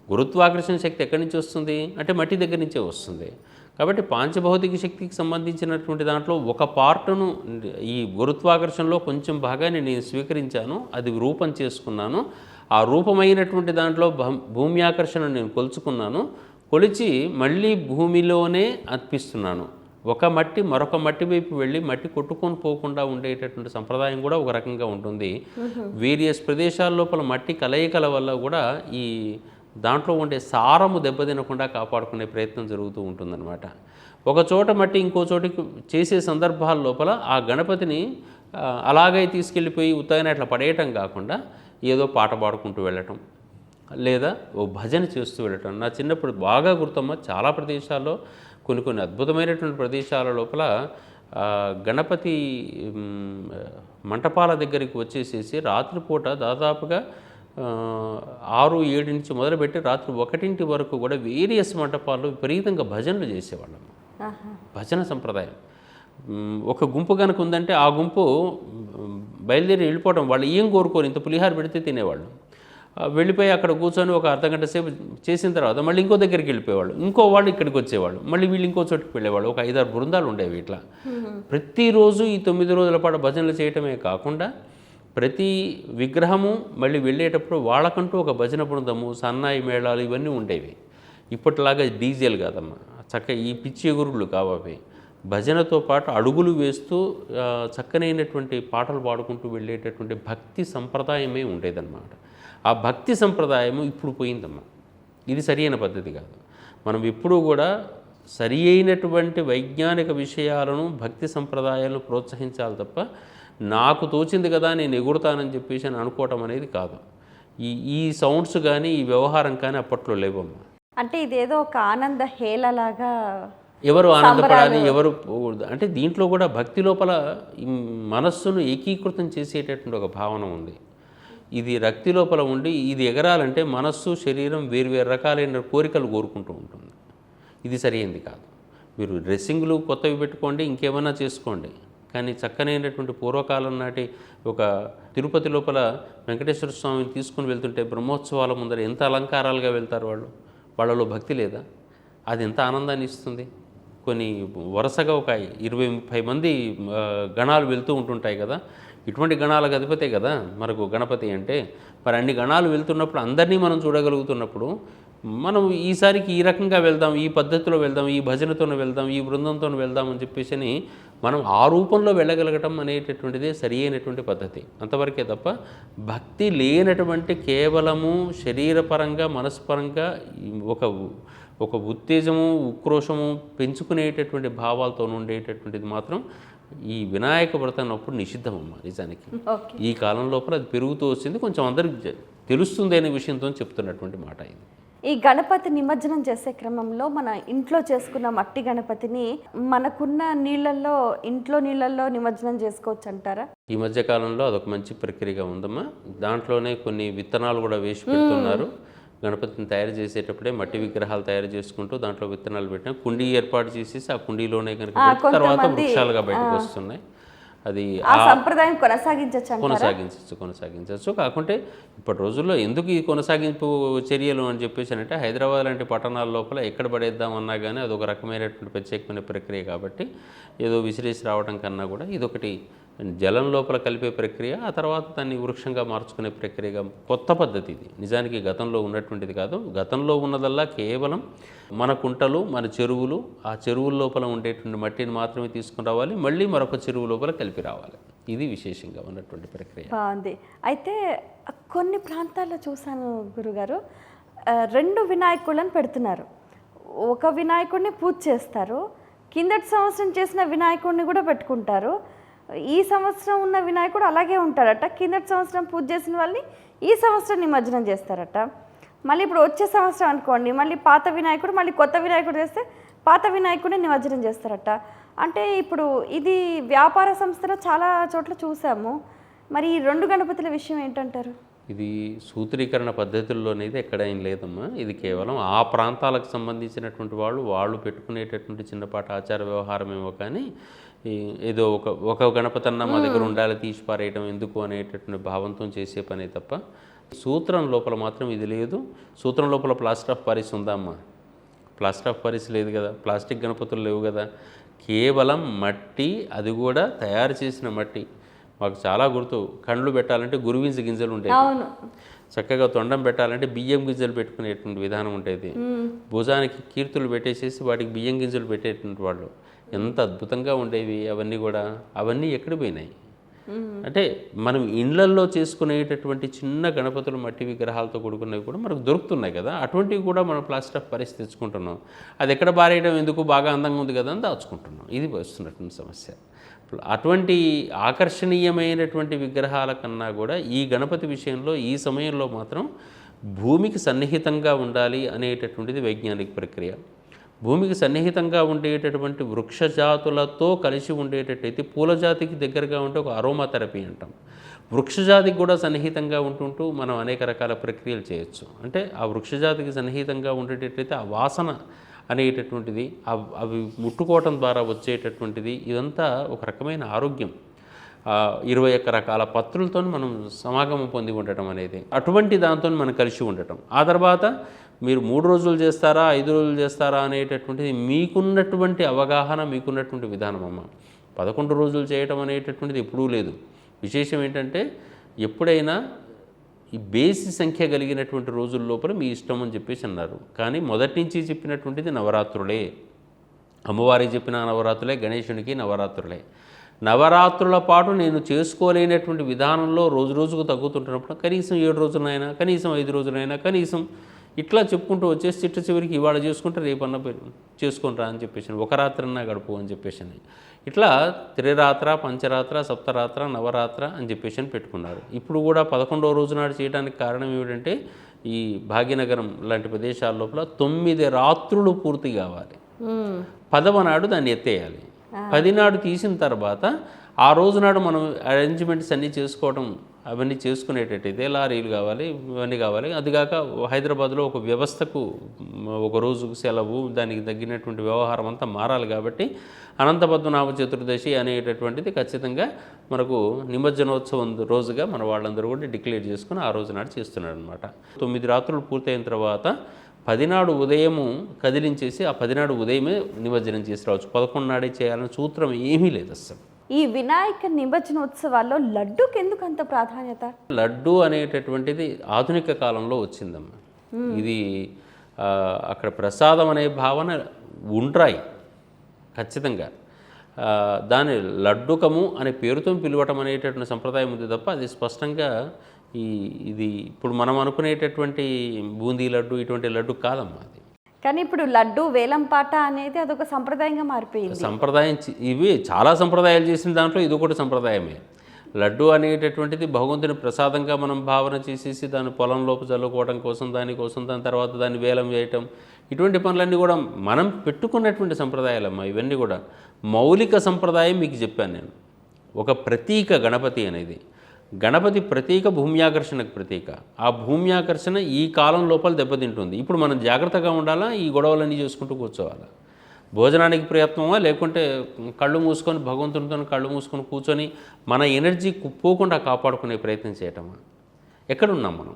Speaker 2: గురుత్వాకర్షణ శక్తి ఎక్కడి నుంచి వస్తుంది అంటే మట్టి దగ్గర నుంచే వస్తుంది. కాబట్టి పాంచభౌతిక శక్తికి సంబంధించినటువంటి దాంట్లో ఒక పార్టును ఈ గురుత్వాకర్షణలో కొంచెం భాగాన్ని నేను స్వీకరించాను, అది రూపం చేసుకున్నాను. ఆ రూపమైనటువంటి దాంట్లో భూమి ఆకర్షణ నేను కొలుచుకున్నాను, కొలిచి మళ్ళీ భూమిలోనే అర్పిస్తున్నాను. ఒక మట్టి మరొక మట్టి వైపు వెళ్ళి మట్టి కొట్టుకొని పోకుండా ఉండేటటువంటి సంప్రదాయం కూడా ఒక రకంగా ఉంటుంది. వేరియస్ ప్రదేశాల లోపల మట్టి కలయికల వల్ల కూడా ఈ దాంట్లో ఉండే సారము దెబ్బతినకుండా కాపాడుకునే ప్రయత్నం జరుగుతూ ఉంటుందన్నమాట. ఒక చోట మట్టి ఇంకో చోటికి చేసే సందర్భాల లోపల ఆ గణపతిని అలాగే తీసుకెళ్ళిపోయి ఉత్తగానే అట్లా పడేయటం కాకుండా ఏదో పాట పాడుకుంటూ వెళ్ళటం లేదా ఓ భజన చేస్తూ వెళ్ళటం. నా చిన్నప్పుడు బాగా గుర్తమ్మ, చాలా ప్రదేశాల్లో కొన్ని అద్భుతమైనటువంటి ప్రదేశాల లోపల గణపతి మంటపాల దగ్గరికి వచ్చేసేసి రాత్రిపూట దాదాపుగా 6-7 నుంచి మొదలుపెట్టి రాత్రి 1 వరకు కూడా వేరియస్ మంటపాల్లో విపరీతంగా భజనలు చేసేవాళ్ళం. భజన సంప్రదాయం. ఒక గుంపు కనుక ఉందంటే ఆ గుంపు బయలుదేరి వెళ్ళిపోవడం. వాళ్ళు ఏం కోరుకోరు, ఇంత పులిహార పెడితే తినేవాళ్ళు. వెళ్ళిపోయి అక్కడ కూర్చొని ఒక అర్ధగంట సేపు చేసిన తర్వాత మళ్ళీ ఇంకో దగ్గరికి వెళ్ళిపోయేవాళ్ళు, ఇంకో వాళ్ళు ఇక్కడికి వచ్చేవాళ్ళు, మళ్ళీ వీళ్ళు ఇంకో చోటుకి వెళ్ళేవాళ్ళు. ఒక 5-6 బృందాలు ఉండేవి. ఇట్లా ప్రతిరోజు ఈ 9 రోజుల పాటు భజనలు చేయటమే కాకుండా ప్రతి విగ్రహము మళ్ళీ వెళ్ళేటప్పుడు వాళ్ళకంటూ ఒక భజన బృందము, సన్నాయి మేళాలు ఇవన్నీ ఉండేవి. ఇప్పటిలాగా డీజేలు కాదమ్మా, ఈ పిచ్చి ఎగురులు కావవి. భజనతో పాటు అడుగులు వేస్తూ చక్కనైనటువంటి పాటలు పాడుకుంటూ వెళ్ళేటటువంటి భక్తి సంప్రదాయమే ఉండేదన్నమాట. ఆ భక్తి సంప్రదాయము ఇప్పుడు పోయిందమ్మా. ఇది సరి అయిన పద్ధతి కాదు. మనం ఎప్పుడూ కూడా సరి అయినటువంటి వైజ్ఞానిక విషయాలను భక్తి సంప్రదాయాలను ప్రోత్సహించాలి తప్ప నాకు తోచింది కదా నేను ఎగురుతానని చెప్పేసి అని అనుకోవటం అనేది కాదు. ఈ సౌండ్స్ కానీ ఈ వ్యవహారం కానీ అప్పట్లో లేవమ్మా.
Speaker 1: అంటే ఇదేదో ఒక ఆనంద హేళలాగా
Speaker 2: ఎవరు ఆనందపడాలి ఎవరు అంటే దీంట్లో కూడా భక్తి లోపల మనస్సును ఏకీకృతం చేసేటటువంటి ఒక భావన ఉంది. ఇది రక్తి లోపల ఉండి ఇది ఎగరాలంటే మనస్సు శరీరం వేరు రకాలైన కోరికలు కోరుకుంటూ ఉంటుంది. ఇది సరైనది కాదు. మీరు డ్రెస్సింగ్లు కొత్తవి పెట్టుకోండి, ఇంకేమైనా చేసుకోండి, కానీ చక్కనైనటువంటి పూర్వకాలం నాటి ఒక తిరుపతి లోపల వెంకటేశ్వర స్వామిని తీసుకుని వెళ్తుంటే బ్రహ్మోత్సవాల ముందర ఎంత అలంకారాలుగా వెళ్తారు వాళ్ళలో భక్తి లేదా? అది ఎంత ఆనందాన్ని ఇస్తుంది. కొన్ని వరుసగా ఒక 20-30 మంది గణాలు వెళ్తూ ఉంటుంటాయి కదా, ఇటువంటి గణాలకు అధిపతే కదా మనకు గణపతి అంటే. మరి అన్ని గణాలు వెళ్తున్నప్పుడు అందరినీ మనం చూడగలుగుతున్నప్పుడు మనం ఈసారికి ఈ రకంగా వెళ్దాం, ఈ పద్ధతిలో వెళ్దాం, ఈ భజనతోనే వెళ్దాం, ఈ బృందంతో వెళ్దాం అని చెప్పేసి మనం ఆ రూపంలో వెళ్ళగలగటం అనేటటువంటిదే సరి అయినటువంటి పద్ధతి. అంతవరకే తప్ప భక్తి లేనటువంటి కేవలము శరీరపరంగా మనస్పరంగా ఒక ఉత్తేజము ఉక్రోషము పెంచుకునేటటువంటి భావాలతో ఉండేటటువంటిది మాత్రం ఈ వినాయక వ్రతం అప్పుడు నిషిద్ధమమ్మా. నిజానికి ఈ కాలం లోపల అది పెరుగుతూ వచ్చింది, కొంచెం అందరికి తెలుస్తుంది అనే విషయంతో చెప్తున్నటువంటి మాట ఇది.
Speaker 1: ఈ గణపతి నిమజ్జనం చేసే క్రమంలో మన ఇంట్లో చేసుకున్న మట్టి గణపతిని మనకున్న ఇంట్లో నీళ్ళల్లో నిమజ్జనం చేసుకోవచ్చు అంటారా?
Speaker 2: ఈ మధ్య కాలంలో అదొక మంచి ప్రక్రియగా ఉందమ్మా. దాంట్లోనే కొన్ని విత్తనాలు కూడా వేసి పెడుతున్నారు. గణపతిని తయారు చేసేటప్పుడే మట్టి విగ్రహాలు తయారు చేసుకుంటూ దాంట్లో విత్తనాలు పెట్టిన కుండీ ఏర్పాటు చేసేసి ఆ కుండీలోనే కనుక తర్వాత వృక్షాలుగా బయటకు వస్తున్నాయి. అది
Speaker 1: సంప్రదాయం
Speaker 2: కొనసాగించవచ్చు. కాకుంటే ఇప్పటి రోజుల్లో ఎందుకు ఈ కొనసాగింపు చర్యలు అని చెప్పేసి అంటే హైదరాబాద్ లాంటి పట్టణాల లోపల ఎక్కడ పడేద్దామన్నా కానీ అదొక రకమైనటువంటి ప్రత్యేకమైన ప్రక్రియ కాబట్టి ఏదో విసిరేసి రావడం కన్నా కూడా ఇదొకటి జలం లోపల కలిపే ప్రక్రియ, ఆ తర్వాత దాన్ని వృక్షంగా మార్చుకునే ప్రక్రియగా కొత్త పద్ధతి ఇది. నిజానికి గతంలో ఉన్నటువంటిది కాదు. గతంలో ఉన్నదల్లా కేవలం మన కుంటలు మన చెరువులు, ఆ చెరువుల లోపల ఉండేటువంటి మట్టిని మాత్రమే తీసుకుని రావాలి, మళ్ళీ మరొక చెరువు లోపల కలిపి రావాలి. ఇది విశేషంగా ఉన్నటువంటి ప్రక్రియ.
Speaker 1: బాగుంది. అయితే కొన్ని ప్రాంతాల్లో చూశాను గురుగారు, 2 వినాయకులను పెడుతున్నారు. ఒక వినాయకుడిని పూజ చేస్తారు, కిందటి సంవత్సరం చేసిన వినాయకుడిని కూడా పెట్టుకుంటారు. ఈ సంవత్సరం ఉన్న వినాయకుడు అలాగే ఉంటాడట, కిందటి సంవత్సరం పూజ చేసిన వాళ్ళని ఈ సంవత్సరం నిమజ్జనం చేస్తారట. మళ్ళీ ఇప్పుడు వచ్చే సంవత్సరం అనుకోండి, మళ్ళీ పాత వినాయకుడు, మళ్ళీ కొత్త వినాయకుడు చేస్తే పాత వినాయకుడిని నిమజ్జనం చేస్తారట. అంటే ఇప్పుడు ఇది వ్యాపార సంస్థలో చాలా చోట్ల చూసాము. మరి ఈ 2 గణపతుల విషయం ఏంటంటారు?
Speaker 2: ఇది సూత్రీకరణ పద్ధతుల్లోనైతే ఎక్కడ ఏం లేదమ్మా. ఇది కేవలం ఆ ప్రాంతాలకు సంబంధించినటువంటి వాళ్ళు పెట్టుకునేటటువంటి చిన్నపాటి ఆచార వ్యవహారమేమో కానీ ఏదో ఒక గణపతన్న మా దగ్గర ఉండాలి తీసి పారేయటం ఎందుకు అనేటటువంటి భావంతో చేసే పనే తప్ప సూత్రం లోపల మాత్రం ఇది లేదు. సూత్రం లోపల ప్లాస్టర్ ఆఫ్ పారిస్ ఉందమ్మా? ప్లాస్టర్ ఆఫ్ పారిస్ లేదు కదా, ప్లాస్టిక్ గణపతులు లేవు కదా, కేవలం మట్టి, అది కూడా తయారు చేసిన మట్టి. మాకు చాలా గుర్తు, కండ్లు పెట్టాలంటే గురువింజ గింజలు ఉంటాయి, చక్కగా తొండం పెట్టాలంటే బియ్యం గింజలు పెట్టుకునేటువంటి విధానం ఉండేది, భుజానికి కీర్తులు పెట్టేసేసి వాటికి బియ్యం గింజలు పెట్టేటువంటి వాళ్ళు. ఎంత అద్భుతంగా ఉండేవి అవన్నీ కూడా. అవన్నీ ఎక్కడ పోయినాయి? అంటే మనం ఇండ్లల్లో చేసుకునేటటువంటి చిన్న గణపతులు మట్టి విగ్రహాలతో కూడుకున్నవి కూడా మనకు దొరుకుతున్నాయి కదా, అటువంటివి కూడా మనం ప్లాస్టర్ ఆఫ్ పారిస్ తెచ్చుకుంటున్నాం. అది ఎక్కడ పారేయడం ఎందుకు, బాగా అందంగా ఉంది కదా అని దాచుకుంటున్నాం. ఇది వస్తున్నటువంటి సమస్య. అటువంటి ఆకర్షణీయమైనటువంటి విగ్రహాల కన్నా కూడా ఈ గణపతి విషయంలో ఈ సమయంలో మాత్రం భూమికి సన్నిహితంగా ఉండాలి అనేటటువంటిది వైజ్ఞానిక ప్రక్రియ. భూమికి సన్నిహితంగా ఉండేటటువంటి వృక్షజాతులతో కలిసి ఉండేటట్టయితే, పూల జాతికి దగ్గరగా ఉంటే ఒక అరోమా థెరపీ అంటాం, వృక్షజాతికి కూడా సన్నిహితంగా ఉంటుంటూ మనం అనేక రకాల ప్రక్రియలు చేయొచ్చు. అంటే ఆ వృక్షజాతికి సన్నిహితంగా ఉండేటట్టయితే ఆ వాసన అనేటటువంటిది, అవి ముట్టుకోవటం ద్వారా వచ్చేటటువంటిది, ఇదంతా ఒక రకమైన ఆరోగ్యం. 21 రకాల పత్రులతో మనం సమాగమం పొంది ఉండటం అనేది, అటువంటి దాంతో మనం కలిసి ఉండటం. ఆ తర్వాత మీరు 3 రోజులు చేస్తారా 5 రోజులు చేస్తారా అనేటటువంటిది మీకున్నటువంటి అవగాహన, మీకున్నటువంటి విధానం అమ్మ. 11 రోజులు చేయటం అనేటటువంటిది ఎప్పుడూ లేదు. విశేషం ఏంటంటే ఎప్పుడైనా ఈ బేసి సంఖ్య కలిగినటువంటి రోజుల లోపల మీ ఇష్టం అని చెప్పేసి అన్నారు. కానీ మొదటి నుంచి చెప్పినటువంటిది నవరాత్రులే, అమ్మవారికి చెప్పిన నవరాత్రులే, గణేశునికి నవరాత్రులే. నవరాత్రుల పాటు నేను చేసుకోలేనటువంటి విధానంలో రోజు రోజుకు తగ్గుతుంటున్నప్పుడు కనీసం 7 రోజులైనా, కనీసం 5 రోజులైనా, కనీసం ఇట్లా చెప్పుకుంటూ వచ్చేసి చిట్ట చివరికి ఇవాళ చేసుకుంటే రేపన్న చేసుకుంటారా అని చెప్పేసి, ఒక రాత్రన్నా గడుపు అని చెప్పేసి, ఇట్లా త్రిరాత్ర, పంచరాత్ర, సప్తరాత్ర, నవరాత్ర అని చెప్పేసి పెట్టుకున్నారు. ఇప్పుడు కూడా 11వ రోజు నాడు చేయడానికి కారణం ఏమిటంటే ఈ భాగ్యనగరం లాంటి ప్రదేశాల లోపల 9 రాత్రులు పూర్తి కావాలి, 10వ నాడు దాన్ని ఎత్తేయాలి. 10 నాడు తీసిన తర్వాత ఆ రోజు నాడు మనం అరేంజ్మెంట్స్ అన్నీ చేసుకోవడం, అవన్నీ చేసుకునేటట్టయితే లారీలు కావాలి, ఇవన్నీ కావాలి. అదిగాక హైదరాబాద్లో ఒక వ్యవస్థకు ఒక రోజుకు సెలవు, దానికి తగ్గినటువంటి వ్యవహారం అంతా మారాలి. కాబట్టి అనంత పద్మనాభ చతుర్దశి అనేటటువంటిది ఖచ్చితంగా మనకు నిమజ్జనోత్సవం రోజుగా మన వాళ్ళందరూ కూడా డిక్లేర్ చేసుకుని ఆ రోజు నాడు చేస్తున్నాడు అనమాట. 9 రాత్రులు పూర్తయిన తర్వాత 10 నాడు ఉదయము కదిలించేసి ఆ 10 నాడు ఉదయమే నిమజ్జనం చేసి రావచ్చు. 11 నాడే చేయాలని సూత్రం ఏమీ లేదు అసలు.
Speaker 1: ఈ వినాయక నిమజ్జనోత్సవాల్లో లడ్డూకి ఎందుకు అంత ప్రాధాన్యత?
Speaker 2: లడ్డు అనేటటువంటిది ఆధునిక కాలంలో వచ్చిందమ్మా. ఇది అక్కడ ప్రసాదం అనే భావన ఉండ్రాయి ఖచ్చితంగా. దాని లడ్డుకము అనే పేరుతో పిలవటం అనేటటువంటి సంప్రదాయం ఉంది తప్ప అది స్పష్టంగా ఇది ఇప్పుడు మనం అనుకునేటటువంటి బూందీ లడ్డు ఇటువంటి లడ్డు కాదమ్మా అది.
Speaker 1: కానీ ఇప్పుడు లడ్డు వేలంపాట అనేది అదొక సంప్రదాయంగా మారిపోయింది.
Speaker 2: సంప్రదాయం ఇవి చాలా సంప్రదాయాలు చేసిన దాంట్లో ఇది ఒకటి సంప్రదాయమే. లడ్డు అనేటటువంటిది భగవంతుని ప్రసాదంగా మనం భావన చేసేసి దాన్ని పొలంలోపు చల్లుకోవడం కోసం, దానికోసం, దాని తర్వాత దాన్ని వేలం చేయటం, ఇటువంటి పనులన్నీ కూడా మనం పెట్టుకున్నటువంటి సంప్రదాయాలమ్మా. ఇవన్నీ కూడా మౌలిక సంప్రదాయం మీకు చెప్పాను నేను. ఒక ప్రతీక గణపతి అనేది, గణపతి ప్రతీక భూమ్యాకర్షణకు ప్రతీక. ఆ భూమ్యాకర్షణ ఈ కాలం లోపల దెబ్బతింటుంది. ఇప్పుడు మనం జాగ్రత్తగా ఉండాలా, ఈ గొడవలన్నీ చేసుకుంటూ కూర్చోవాలా? భోజనానికి ప్రయత్నమా, లేకుంటే కళ్ళు మూసుకొని భగవంతునితో కళ్ళు మూసుకొని కూర్చొని మన ఎనర్జీ పోకుండా కాపాడుకునే ప్రయత్నం చేయటమా? ఎక్కడున్నాం మనం?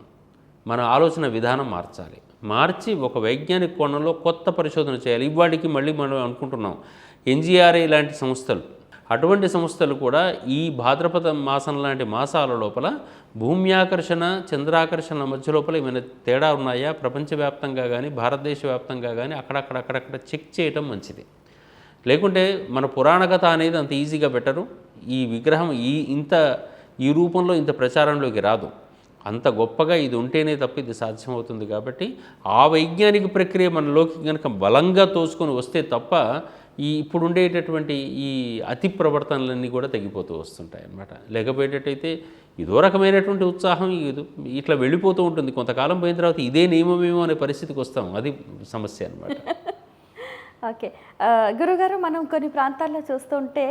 Speaker 2: మన ఆలోచన విధానం మార్చాలి. మార్చి ఒక వైజ్ఞానిక కోణంలో కొత్త పరిశోధన చేయాలి. ఇవాటికి మళ్ళీ మనం అనుకుంటున్నాం ఎన్జిఆర్ఐ లాంటి సంస్థలు, అటువంటి సంస్థలు కూడా ఈ భాద్రపద మాసం లాంటి మాసాల లోపల భూమ్యాకర్షణ, చంద్రాకర్షణ మధ్య లోపల ఏమైనా తేడా ఉన్నాయా ప్రపంచవ్యాప్తంగా కానీ భారతదేశ వ్యాప్తంగా కానీ అక్కడక్కడ చెక్ చేయటం మంచిది. లేకుంటే మన పురాణ కథ అనేది అంత ఈజీగా పెట్టరు. ఈ విగ్రహం ఈ రూపంలో ఇంత ప్రచారంలోకి రాదు. అంత గొప్పగా ఇది ఉంటేనే తప్ప ఇది సాధ్యమవుతుంది. కాబట్టి ఆ వైజ్ఞానిక ప్రక్రియ మనలోకి కనుక బలంగా తోసుకొని వస్తే తప్ప ఇప్పుడు ఉండేటటువంటి ఈ అతి ప్రవర్తనలన్నీ కూడా తగ్గిపోతూ వస్తుంటాయి అన్నమాట. లేకపోయేటట్టయితే ఇదో రకమైనటువంటి ఉత్సాహం ఇట్లా వెళ్ళిపోతూ ఉంటుంది. కొంతకాలం పోయిన తర్వాత ఇదే నియమమేమో అనే పరిస్థితికి వస్తాం. అది సమస్య అన్నమాట.
Speaker 1: ఓకే. గురుగారు, మనం కొన్ని ప్రాంతాల్లో చూస్తుంటే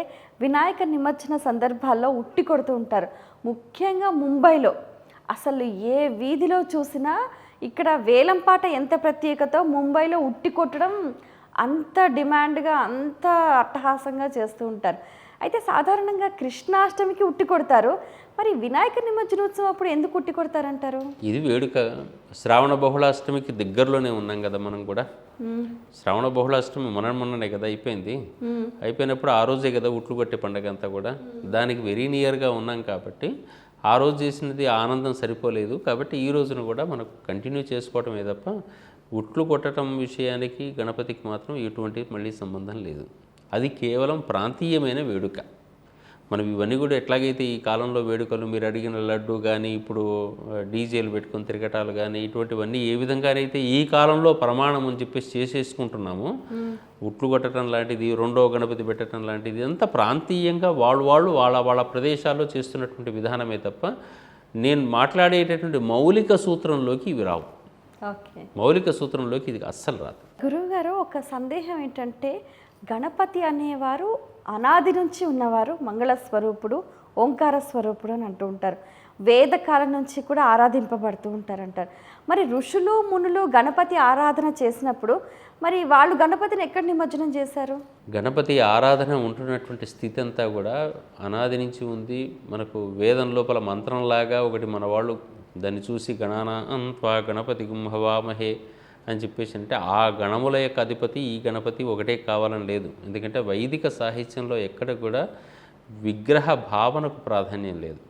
Speaker 1: వినాయక నిమజ్జన సందర్భాల్లో ఉట్టి కొడుతూ ఉంటారు. ముఖ్యంగా ముంబైలో అసలు ఏ వీధిలో చూసినా ఇక్కడ వేలంపాట ఎంత ప్రత్యేకతో ముంబైలో ఉట్టి కొట్టడం అంత డిమాండ్గా అంత అట్టహాసంగా చేస్తూ ఉంటారు. అయితే సాధారణంగా కృష్ణాష్టమికి ఉట్టి కొడతారు, మరి వినాయక నిమజ్జనోత్సవం అప్పుడు ఎందుకు ఉట్టి కొడతారంటారు?
Speaker 2: ఇది వేడుక. శ్రావణ బహుళాష్టమికి దగ్గరలోనే ఉన్నాం కదా మనం కూడా. శ్రావణ బహుళాష్టమి మొన్ననే కదా అయిపోయింది. అయిపోయినప్పుడు ఆ రోజే కదా ఉట్లు కొట్టే పండుగ అంతా కూడా. దానికి వెరీ నియర్గా ఉన్నాం కాబట్టి ఆ రోజు చేసినది ఆనందం సరిపోలేదు. కాబట్టి ఈ రోజున కూడా మనకు కంటిన్యూ చేసుకోవటమే తప్ప ఉట్లు కొట్టడం విషయానికి గణపతికి మాత్రం ఎటువంటి మళ్ళీ సంబంధం లేదు. అది కేవలం ప్రాంతీయమైన వేడుక. మనం ఇవన్నీ కూడా ఎట్లాగైతే ఈ కాలంలో వేడుకలు మీరు అడిగిన లడ్డు కానీ ఇప్పుడు డీజేలు పెట్టుకుని తిరగటాలు కానీ ఇటువంటివన్నీ ఏ విధంగానైతే ఈ కాలంలో ప్రమాణం అని చెప్పేసి చేసేసుకుంటున్నాము, ఉట్లు కొట్టడం లాంటిది, రెండో గణపతి పెట్టడం లాంటిది అంతా ప్రాంతీయంగా వాళ్ళ ప్రదేశాల్లో చేస్తున్నటువంటి విధానమే తప్ప నేను మాట్లాడేటటువంటి మౌలిక సూత్రంలోకి ఇవి రావు.
Speaker 1: ఓకే.
Speaker 2: మౌలిక సూత్రంలోకి ఇది అస్సలు రాదు.
Speaker 1: గురువుగారు, ఒక సందేహం ఏంటంటే గణపతి అనేవారు అనాది నుంచి ఉన్నవారు, మంగళ స్వరూపుడు, ఓంకార స్వరూపుడు అని అంటూ ఉంటారు. వేదకాలం నుంచి కూడా ఆరాధింపబడుతూ ఉంటారంటారు. మరి ఋషులు మునులు గణపతి ఆరాధన చేసినప్పుడు మరి వాళ్ళు గణపతిని ఎక్కడ నిమజ్జనం చేశారు? గణపతి
Speaker 2: ఆరాధన ఉంటున్నటువంటి స్థితి అంతా కూడా అనాది నుంచి ఉంది. మనకు వేదం లోపల మంత్రంలాగా ఒకటి మన వాళ్ళు దాన్ని చూసి గణానాం త్వా గణపతి గుంహవామహే అని చెప్పేసి అంటే ఆ గణముల యొక్క అధిపతి ఈ గణపతి ఒకటే కావాలని లేదు. ఎందుకంటే వైదిక సాహిత్యంలో ఎక్కడ కూడా విగ్రహ భావనకు ప్రాధాన్యం లేదు,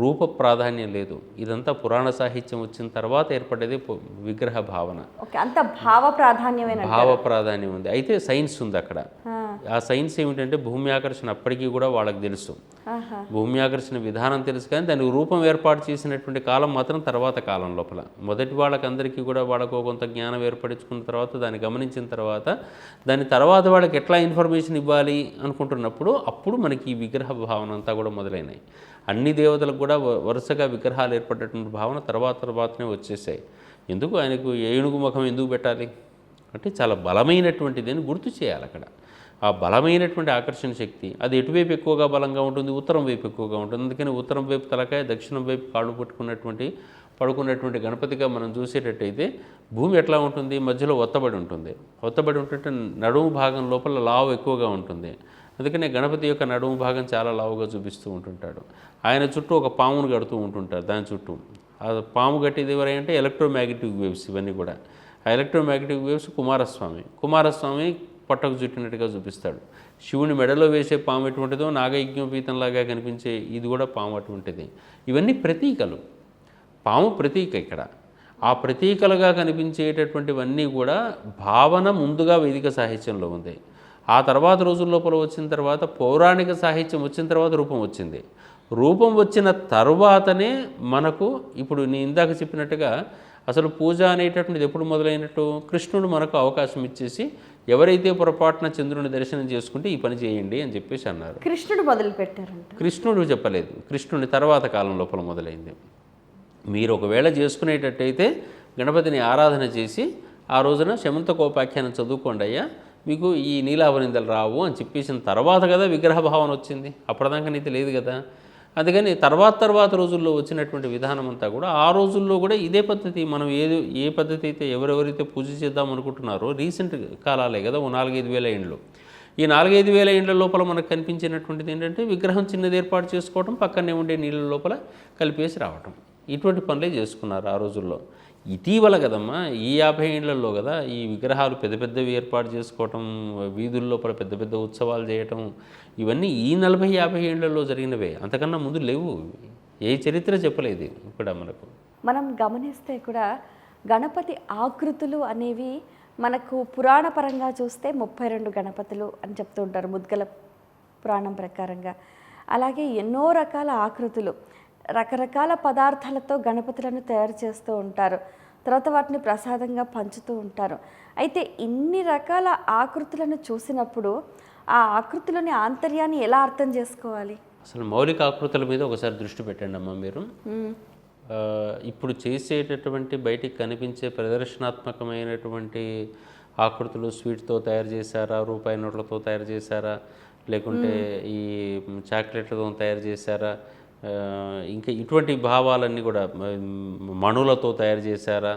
Speaker 2: రూప ప్రాధాన్యం లేదు. ఇదంతా పురాణ సాహిత్యం వచ్చిన తర్వాత ఏర్పడేది విగ్రహ భావన.
Speaker 1: అంత భావ
Speaker 2: ప్రాధాన్యం ఉంది. అయితే సైన్స్ ఉంది అక్కడ. ఆ సైన్స్ ఏమిటంటే భూమి ఆకర్షణ అప్పటికీ కూడా వాళ్ళకి తెలుసు. భూమి ఆకర్షణ విధానం తెలుసు, కానీ దానికి రూపం ఏర్పాటు చేసినటువంటి కాలం మాత్రం తర్వాత కాలం లోపల. మొదటి వాళ్ళకందరికీ కూడా వాళ్ళకు కొంత జ్ఞానం ఏర్పడించుకున్న తర్వాత దాన్ని గమనించిన తర్వాత దాని తర్వాత వాళ్ళకి ఎట్లా ఇన్ఫర్మేషన్ ఇవ్వాలి అనుకుంటున్నప్పుడు అప్పుడు మనకి ఈ విగ్రహ భావన అంతా కూడా మొదలైనాయి. అన్ని దేవతలకు కూడా వరుసగా విగ్రహాలు ఏర్పడేటువంటి భావన తర్వాతనే వచ్చేసాయి. ఎందుకు ఆయనకు ఏనుగు ముఖం ఎందుకు పెట్టాలి అంటే చాలా బలమైనటువంటిది అని గుర్తు చేయాలి అక్కడ. ఆ బలమైనటువంటి ఆకర్షణ శక్తి అది ఎటువైపు ఎక్కువగా బలంగా ఉంటుంది, ఉత్తరం వైపు ఎక్కువగా ఉంటుంది. అందుకని ఉత్తరం వైపు తలకాయ, దక్షిణం వైపు కాళ్ళు పడుకున్నటువంటి గణపతిగా మనం చూసేటట్టయితే భూమి ఎట్లా ఉంటుంది, మధ్యలో ఒత్తబడి ఉంటుంది. ఒత్తబడి ఉంటుంటే నడుము భాగం లోపల లావు ఎక్కువగా ఉంటుంది. అందుకనే గణపతి యొక్క నడుము భాగం చాలా లావుగా చూపిస్తూ ఉంటుంటాడు. ఆయన చుట్టూ ఒక పామును కడుతూ ఉంటుంటారు. దాని చుట్టూ ఆ పాము కట్టేది ఎవరంటే ఎలక్ట్రోమాగ్నెటిక్ వేవ్స్. ఇవన్నీ కూడా ఆ ఎలక్ట్రోమాగ్నెటిక్ వేవ్స్ కుమారస్వామి పొట్టకు చుట్టినట్టుగా చూపిస్తాడు. శివుని మెడలో వేసే పాము ఎటువంటిదో నాగయజ్ఞోపీతంలాగా కనిపించే ఇది కూడా పాము అటువంటిది. ఇవన్నీ ప్రతీకలు. పాము ప్రతీక ఇక్కడ. ఆ ప్రతీకలుగా కనిపించేటటువంటివన్నీ కూడా భావన ముందుగా వైదిక సాహిత్యంలో ఉంది. ఆ తర్వాత రోజుల లోపల వచ్చిన తర్వాత పౌరాణిక సాహిత్యం వచ్చిన తర్వాత రూపం వచ్చింది. రూపం వచ్చిన తర్వాతనే మనకు ఇప్పుడు నేను ఇందాక చెప్పినట్టుగా అసలు పూజ అనేటటువంటిది ఎప్పుడు మొదలైనట్టు కృష్ణుడు మనకు అవకాశం ఇచ్చేసి ఎవరైతే పొరపాటున చంద్రుని దర్శనం చేసుకుంటే ఈ పని చేయండి అని చెప్పేసి అన్నారు.
Speaker 1: కృష్ణుడు మొదలు పెట్టారంట.
Speaker 2: కృష్ణుడు చెప్పలేదు, కృష్ణుడి తర్వాత కాలం లోపల మొదలైంది. మీరు ఒకవేళ చేసుకునేటట్టయితే గణపతిని ఆరాధన చేసి ఆ రోజున శమంతకోపాఖ్యానం చదువుకోండి అయ్యా, మీకు ఈ నీలావనిందలు రావు అని చెప్పేసిన తర్వాత కదా విగ్రహ భావన వచ్చింది. అప్పటిదాకా నీతి లేదు కదా. అందుకని తర్వాత రోజుల్లో వచ్చినటువంటి విధానం అంతా కూడా ఆ రోజుల్లో కూడా ఇదే పద్ధతి. మనం ఏ పద్ధతి అయితే ఎవరెవరైతే పూజ చేద్దాం అనుకుంటున్నారో రీసెంట్ కాలాలే కదా, 4-5 వేల ఏండ్లు. ఈ 4-5 వేల ఏండ్ల లోపల మనకు కనిపించినటువంటిది ఏంటంటే విగ్రహం చిన్నది ఏర్పాటు చేసుకోవడం, పక్కనే ఉండే నీళ్ళ లోపల కలిపేసి రావటం, ఇటువంటి పనులే చేసుకున్నారు ఆ రోజుల్లో. ఇటీవల కదమ్మా ఈ 50 ఏళ్లలో కదా ఈ విగ్రహాలు పెద్దవి ఏర్పాటు చేసుకోవటం, వీధుల లోపల పెద్ద ఉత్సవాలు చేయటం, ఇవన్నీ ఈ 40-50 ఏళ్లలో జరిగినవే. అంతకన్నా ముందు లేవు. ఏ చరిత్ర చెప్పలేదు ఇక్కడ మనకు.
Speaker 1: మనం గమనిస్తే కూడా గణపతి ఆకృతులు అనేవి మనకు పురాణ పరంగా చూస్తే 32 గణపతులు అని చెప్తూ ఉంటారు ముద్గల పురాణం ప్రకారంగా. అలాగే ఎన్నో రకాల ఆకృతులు, రకరకాల పదార్థాలతో గణపతులను తయారు చేస్తూ ఉంటారు. తర్వాత వాటిని ప్రసాదంగా పంచుతూ ఉంటారు. అయితే ఇన్ని రకాల ఆకృతులను చూసినప్పుడు ఆ ఆకృతిలోని ఆంతర్యాన్ని ఎలా అర్థం చేసుకోవాలి?
Speaker 2: అసలు మౌలిక ఆకృతుల మీద ఒకసారి దృష్టి పెట్టండి అమ్మా మీరు. ఇప్పుడు చేసేటటువంటి బయటికి కనిపించే ప్రదర్శనాత్మకమైనటువంటి ఆకృతులు స్వీట్తో తయారు చేశారా, రూపాయి నోట్లతో తయారు చేశారా, లేకుంటే ఈ చాక్లెట్లతో తయారు చేశారా, ఇంకా ఇటువంటి భావాలన్నీ కూడా మణులతో తయారు చేశారా,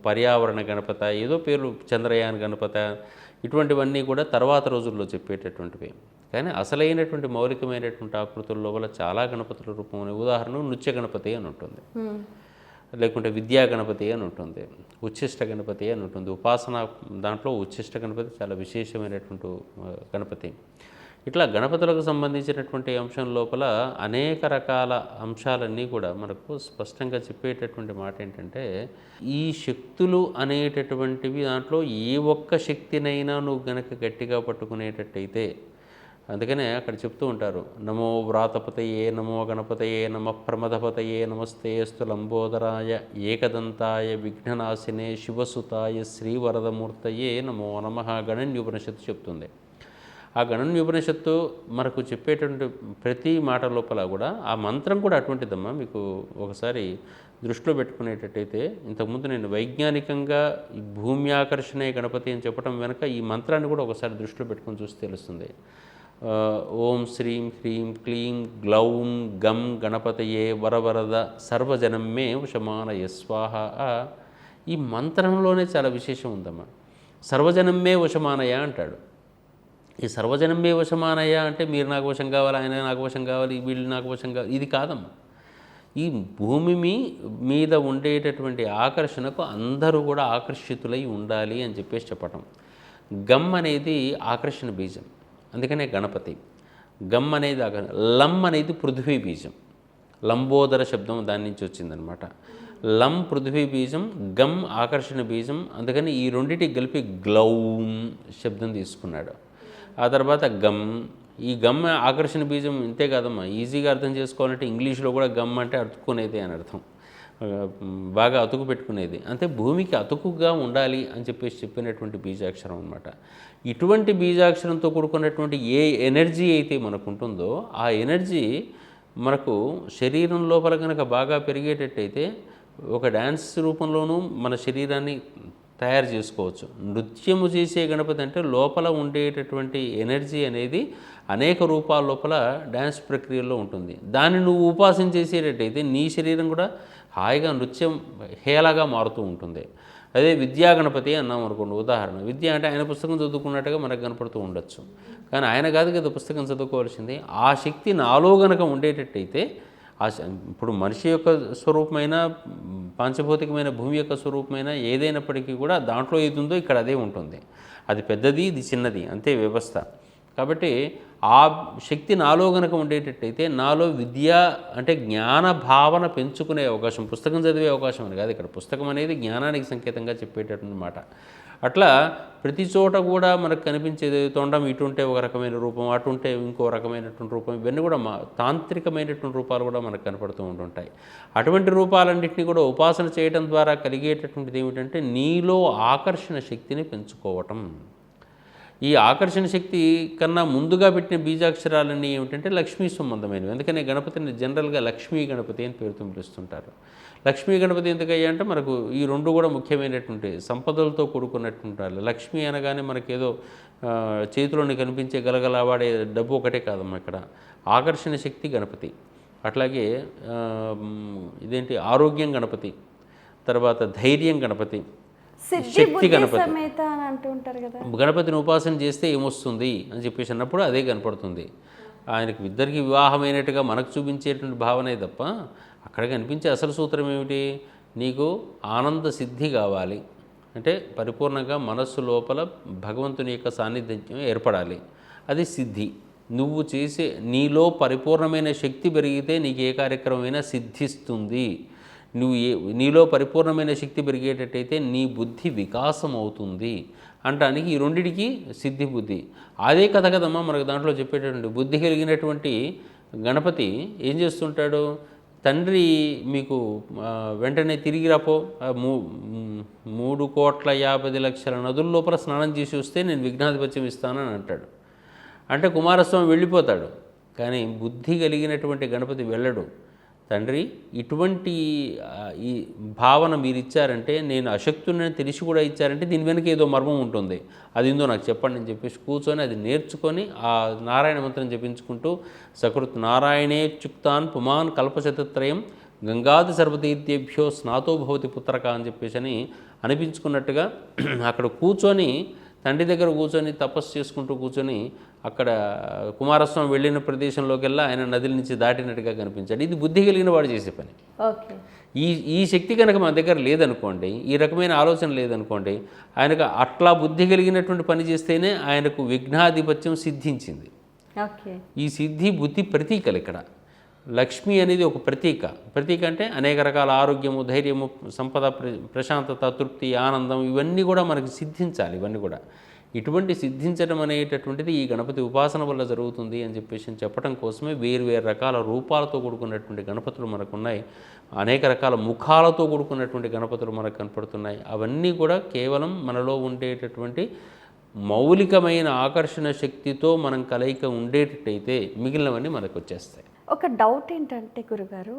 Speaker 2: పర్యావరణ గణపత, ఏదో పేరు చంద్రయాన్ గణపత, ఇటువంటివన్నీ కూడా తర్వాత రోజుల్లో చెప్పేటటువంటివి. కానీ అసలైనటువంటి మౌలికమైనటువంటి ఆకృతుల లోపల చాలా గణపతుల రూపం అనే ఉదాహరణ నృత్య గణపతి అని ఉంటుంది, లేకుంటే విద్యా గణపతి అని ఉంటుంది, ఉచ్ఛిష్ట గణపతి అని ఉంటుంది. ఉపాసన దాంట్లో ఉచ్ఛిష్ట గణపతి చాలా విశేషమైనటువంటి గణపతి. ఇట్లా గణపతులకు సంబంధించినటువంటి అంశం లోపల అనేక రకాల అంశాలన్నీ కూడా మనకు స్పష్టంగా చెప్పేటటువంటి మాట ఏంటంటే, ఈ శక్తులు అనేటటువంటివి దాంట్లో ఏ ఒక్క శక్తినైనా నువ్వు గనక గట్టిగా పట్టుకునేటట్టయితే, అందుకనే అక్కడ చెప్తూ ఉంటారు, నమో వ్రాతపతయే నమో గణపతయే నమ ప్రమదపతయే నమస్తేస్తు లంబోదరాయ ఏకదంతాయ విఘ్ననాశినే శివసుతాయ శ్రీవరదమూర్తయే నమో నమః గణన్యుపనిషత్తు చెప్తుంది. ఆ గణన్యుపనిషత్తు మనకు చెప్పేటువంటి ప్రతి మాట లోపల కూడా ఆ మంత్రం కూడా అటువంటిదమ్మా. మీకు ఒకసారి దృష్టిలో పెట్టుకునేటట్టయితే, ఇంతకుముందు నేను వైజ్ఞానికంగా ఈ భూమి ఆకర్షణే గణపతి అని చెప్పడం వెనుక ఈ మంత్రాన్ని కూడా ఒకసారి దృష్టిలో పెట్టుకొని చూసి తెలుస్తుంది. ఓం శ్రీం హ్రీం క్లీం గ్లౌం గం గణపతయే వరవరద సర్వజనం మే వశమానయ స్వాహ. ఈ మంత్రంలోనే చాలా విశేషం ఉందమ్మా. సర్వజనం మే వశమానయ అంటాడు. ఈ సర్వజనమే వశమానయ్య అంటే మీరు నాకు వశం కావాలి, ఆయన నాకు వశం కావాలి, వీళ్ళు నాకు వశం కావాలి, ఇది కాదమ్మా. ఈ భూమి మీద ఉండేటటువంటి ఆకర్షణకు అందరూ కూడా ఆకర్షితులై ఉండాలి అని చెప్పేసి చెప్పటం. గమ్ అనేది ఆకర్షణ బీజం, అందుకనే గణపతి. గమ్ అనేది లం అనేది పృథ్వీ బీజం, లంబోదర శబ్దం దాని నుంచి వచ్చిందనమాట. లం పృథ్వీ బీజం, గమ్ ఆకర్షణ బీజం, అందుకని ఈ రెండింటికి కలిపి గ్లౌం శబ్దం తీసుకున్నాడు. ఆ తర్వాత గమ్, ఈ గమ్ ఆకర్షణ బీజం ఇంతే కాదమ్మా, ఈజీగా అర్థం చేసుకోవాలంటే ఇంగ్లీష్లో కూడా గమ్ అంటే అతుక్కునేది అని అర్థం, బాగా అతుకు పెట్టుకునేది. అంటే భూమికి అతుకుగా ఉండాలి అని చెప్పేసి చెప్పినటువంటి బీజాక్షరం అనమాట. ఇటువంటి బీజాక్షరంతో కూడుకున్నటువంటి ఏ ఎనర్జీ అయితే మనకు ఉంటుందో ఆ ఎనర్జీ మనకు శరీరం లోపల కనుక బాగా పెరిగేటట్టయితే ఒక డ్యాన్స్ రూపంలోనూ మన శరీరాన్ని తయారు చేసుకోవచ్చు. నృత్యము చేసే గణపతి అంటే లోపల ఉండేటటువంటి ఎనర్జీ అనేది అనేక రూపాల లోపల డ్యాన్స్ ప్రక్రియలో ఉంటుంది. దాన్ని నువ్వు ఉపాసన చేసేటట్టయితే నీ శరీరం కూడా హాయిగా నృత్యం హేళగా మారుతూ ఉంటుంది. అదే విద్యా గణపతి అన్నాం అనుకోండి, ఉదాహరణ. విద్య అంటే ఆయన పుస్తకం చదువుకున్నట్టుగా మనకు కనపడుతూ ఉండొచ్చు, కానీ ఆయన కాదు కదా పుస్తకం చదువుకోవాల్సింది. ఆ శక్తి నాలో గనక ఉండేటట్టయితే ఇప్పుడు మనిషి యొక్క స్వరూపమైన పాంచభౌతికమైన భూమి యొక్క స్వరూపమైన ఏదైనప్పటికీ కూడా దాంట్లో ఏది ఉందో ఇక్కడ అదే ఉంటుంది. అది పెద్దది, ఇది చిన్నది, అంతే వ్యవస్థ. కాబట్టి ఆ శక్తి నాలో గనక ఉండేటట్టయితే నాలో విద్య అంటే జ్ఞాన భావన పెంచుకునే అవకాశం, పుస్తకం చదివే అవకాశం అని కాదు, ఇక్కడ పుస్తకం అనేది జ్ఞానానికి సంకేతంగా చెప్పేటటువంటి మాట. అట్లా ప్రతి చోట కూడా మనకు కనిపించేది తొండం ఇటుంటే ఒక రకమైన రూపం, అటుంటే ఇంకో రకమైనటువంటి రూపం, ఇవన్నీ కూడా తాంత్రికమైనటువంటి రూపాలు కూడా మనకు కనపడుతూ ఉంటుంటాయి. అటువంటి రూపాలన్నింటినీ కూడా ఉపాసన చేయడం ద్వారా కలిగేటటువంటిది ఏమిటంటే నీలో ఆకర్షణ శక్తిని పెంచుకోవటం. ఈ ఆకర్షణ శక్తి కన్నా ముందుగా పెట్టిన బీజాక్షరాలన్నీ ఏమిటంటే లక్ష్మీ సంబంధమైనవి. అందుకనే గణపతిని జనరల్గా లక్ష్మీ గణపతి అని పేరుతో పిలుస్తుంటారు. లక్ష్మీ గణపతి ఎందుకయ్యా అంటే మనకు ఈ రెండు కూడా ముఖ్యమైనటువంటి సంపదలతో కూడుకున్నటువంటి. లక్ష్మి అనగానే మనకేదో చేతిలోని కనిపించే గలగలవాడే డబ్బు ఒకటే కాదమ్మా, ఇక్కడ ఆకర్షణ శక్తి గణపతి. అట్లాగే ఇదేంటి ఆరోగ్యం గణపతి, తర్వాత ధైర్యం గణపతి, శక్తి గణపతి. గణపతిని ఉపాసన చేస్తే ఏమొస్తుంది అని చెప్పేసి అన్నప్పుడు అదే కనపడుతుంది. ఆయనకు ఇద్దరికి వివాహమైనట్టుగా మనకు చూపించేటువంటి భావనే తప్ప అక్కడ కనిపించే అసలు సూత్రం ఏమిటి? నీకు ఆనంద సిద్ధి కావాలి అంటే పరిపూర్ణంగా మనస్సు లోపల భగవంతుని యొక్క సాన్నిధ్యం ఏర్పడాలి, అది సిద్ధి. నువ్వు చేసే నీలో పరిపూర్ణమైన శక్తి పెరిగితే నీకు ఏ కార్యక్రమమైనా సిద్ధిస్తుంది. నీలో పరిపూర్ణమైన శక్తి పెరిగేటట్టయితే నీ బుద్ధి వికాసం అవుతుంది అంటానికి ఈ రెండిటికి సిద్ధి బుద్ధి. అదే కథ కదమ్మా మనకు దాంట్లో చెప్పేటటువంటి బుద్ధి కలిగినటువంటి గణపతి ఏం చేస్తుంటాడు, తండ్రి మీకు వెంటనే తిరిగి రాపో 3,50,00,000 నదుల లోపల స్నానం చేసి వస్తే నేను విఘ్నాధిపత్యం ఇస్తానని అంటాడు. అంటే కుమారస్వామి వెళ్ళిపోతాడు. కానీ బుద్ధి కలిగినటువంటి గణపతి వెళ్ళడు. తండ్రి ఇటువంటి ఈ భావన మీరు ఇచ్చారంటే, నేను అశక్తుని తెలిసి కూడా ఇచ్చారంటే దీని వెనుక ఏదో మర్మం ఉంటుంది, అది ఏందో నాకు చెప్పండి అని చెప్పేసి కూర్చొని అది నేర్చుకొని ఆ నారాయణ మంత్రం జపించుకుంటూ సకృత్ నారాయణేత్యుక్తాన్ పుమాన్ కల్పశతత్రయం గంగాది సర్వతీర్థేభ్యో స్నాతో భవతి పుత్రక అని చెప్పేసి అని అనిపించుకున్నట్టుగా అక్కడ కూర్చొని తండ్రి దగ్గర కూర్చొని తపస్సు చేసుకుంటూ కూర్చొని అక్కడ కుమారస్వామి వెళ్ళిన ప్రదేశంలోకెల్లా ఆయన నదిల నుంచి దాటినట్టుగా కనిపించాడు. ఇది బుద్ధి కలిగిన వాడు చేసే పని.
Speaker 1: ఓకే.
Speaker 2: ఈ శక్తి కనుక మన దగ్గర లేదనుకోండి, ఈ రకమైన ఆలోచన లేదనుకోండి, ఆయనకు అట్లా బుద్ధి కలిగినటువంటి పని చేస్తేనే ఆయనకు విఘ్నాధిపత్యం సిద్ధించింది.
Speaker 1: ఓకే.
Speaker 2: ఈ సిద్ధి బుద్ధి ప్రతీకలు. ఇక్కడ లక్ష్మి అనేది ఒక ప్రతీక. ప్రతీక అంటే అనేక రకాల ఆరోగ్యము, ధైర్యము, సంపద, ప్రశాంతత, తృప్తి, ఆనందం ఇవన్నీ కూడా మనకి సిద్ధించాలి. ఇవన్నీ కూడా ఇటువంటి సిద్ధించడం అనేటటువంటిది ఈ గణపతి ఉపాసన వల్ల జరుగుతుంది అని చెప్పేసి చెప్పడం కోసమే వేరు రకాల రూపాలతో కూడుకున్నటువంటి గణపతులు మనకున్నాయి. అనేక రకాల ముఖాలతో కూడుకున్నటువంటి గణపతులు మనకు కనపడుతున్నాయి. అవన్నీ కూడా కేవలం మనలో ఉండేటటువంటి మౌలికమైన ఆకర్షణ శక్తితో మనం కలయిక ఉండేటట్టయితే మిగిలినవన్నీ మనకు వచ్చేస్తాయి.
Speaker 1: ఒక డౌట్ ఏంటంటే గురుగారు,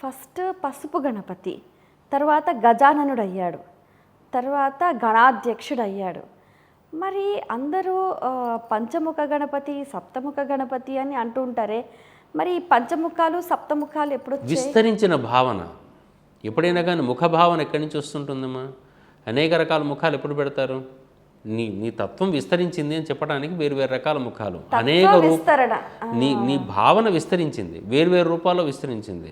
Speaker 1: ఫస్ట్ పసుపు గణపతి, తర్వాత గజాననుడు అయ్యాడు, తర్వాత గణాధ్యక్షుడు అయ్యాడు. మరి అందరూ పంచముఖ గణపతి, సప్తముఖ గణపతి అని అంటూ ఉంటారే, మరి పంచముఖాలు సప్తముఖాలు ఎప్పుడు
Speaker 2: విస్తరించిన భావన ఎప్పుడైనా కానీ ముఖ భావన ఎక్కడి నుంచి వస్తుంటుందమ్మా? అనేక రకాల ముఖాలు ఎప్పుడు పెడతారు? నీ తత్వం విస్తరించింది అని చెప్పడానికి వేరు రకాల ముఖాలు, అనేక నీ భావన విస్తరించింది, వేరు రూపాల్లో విస్తరించింది.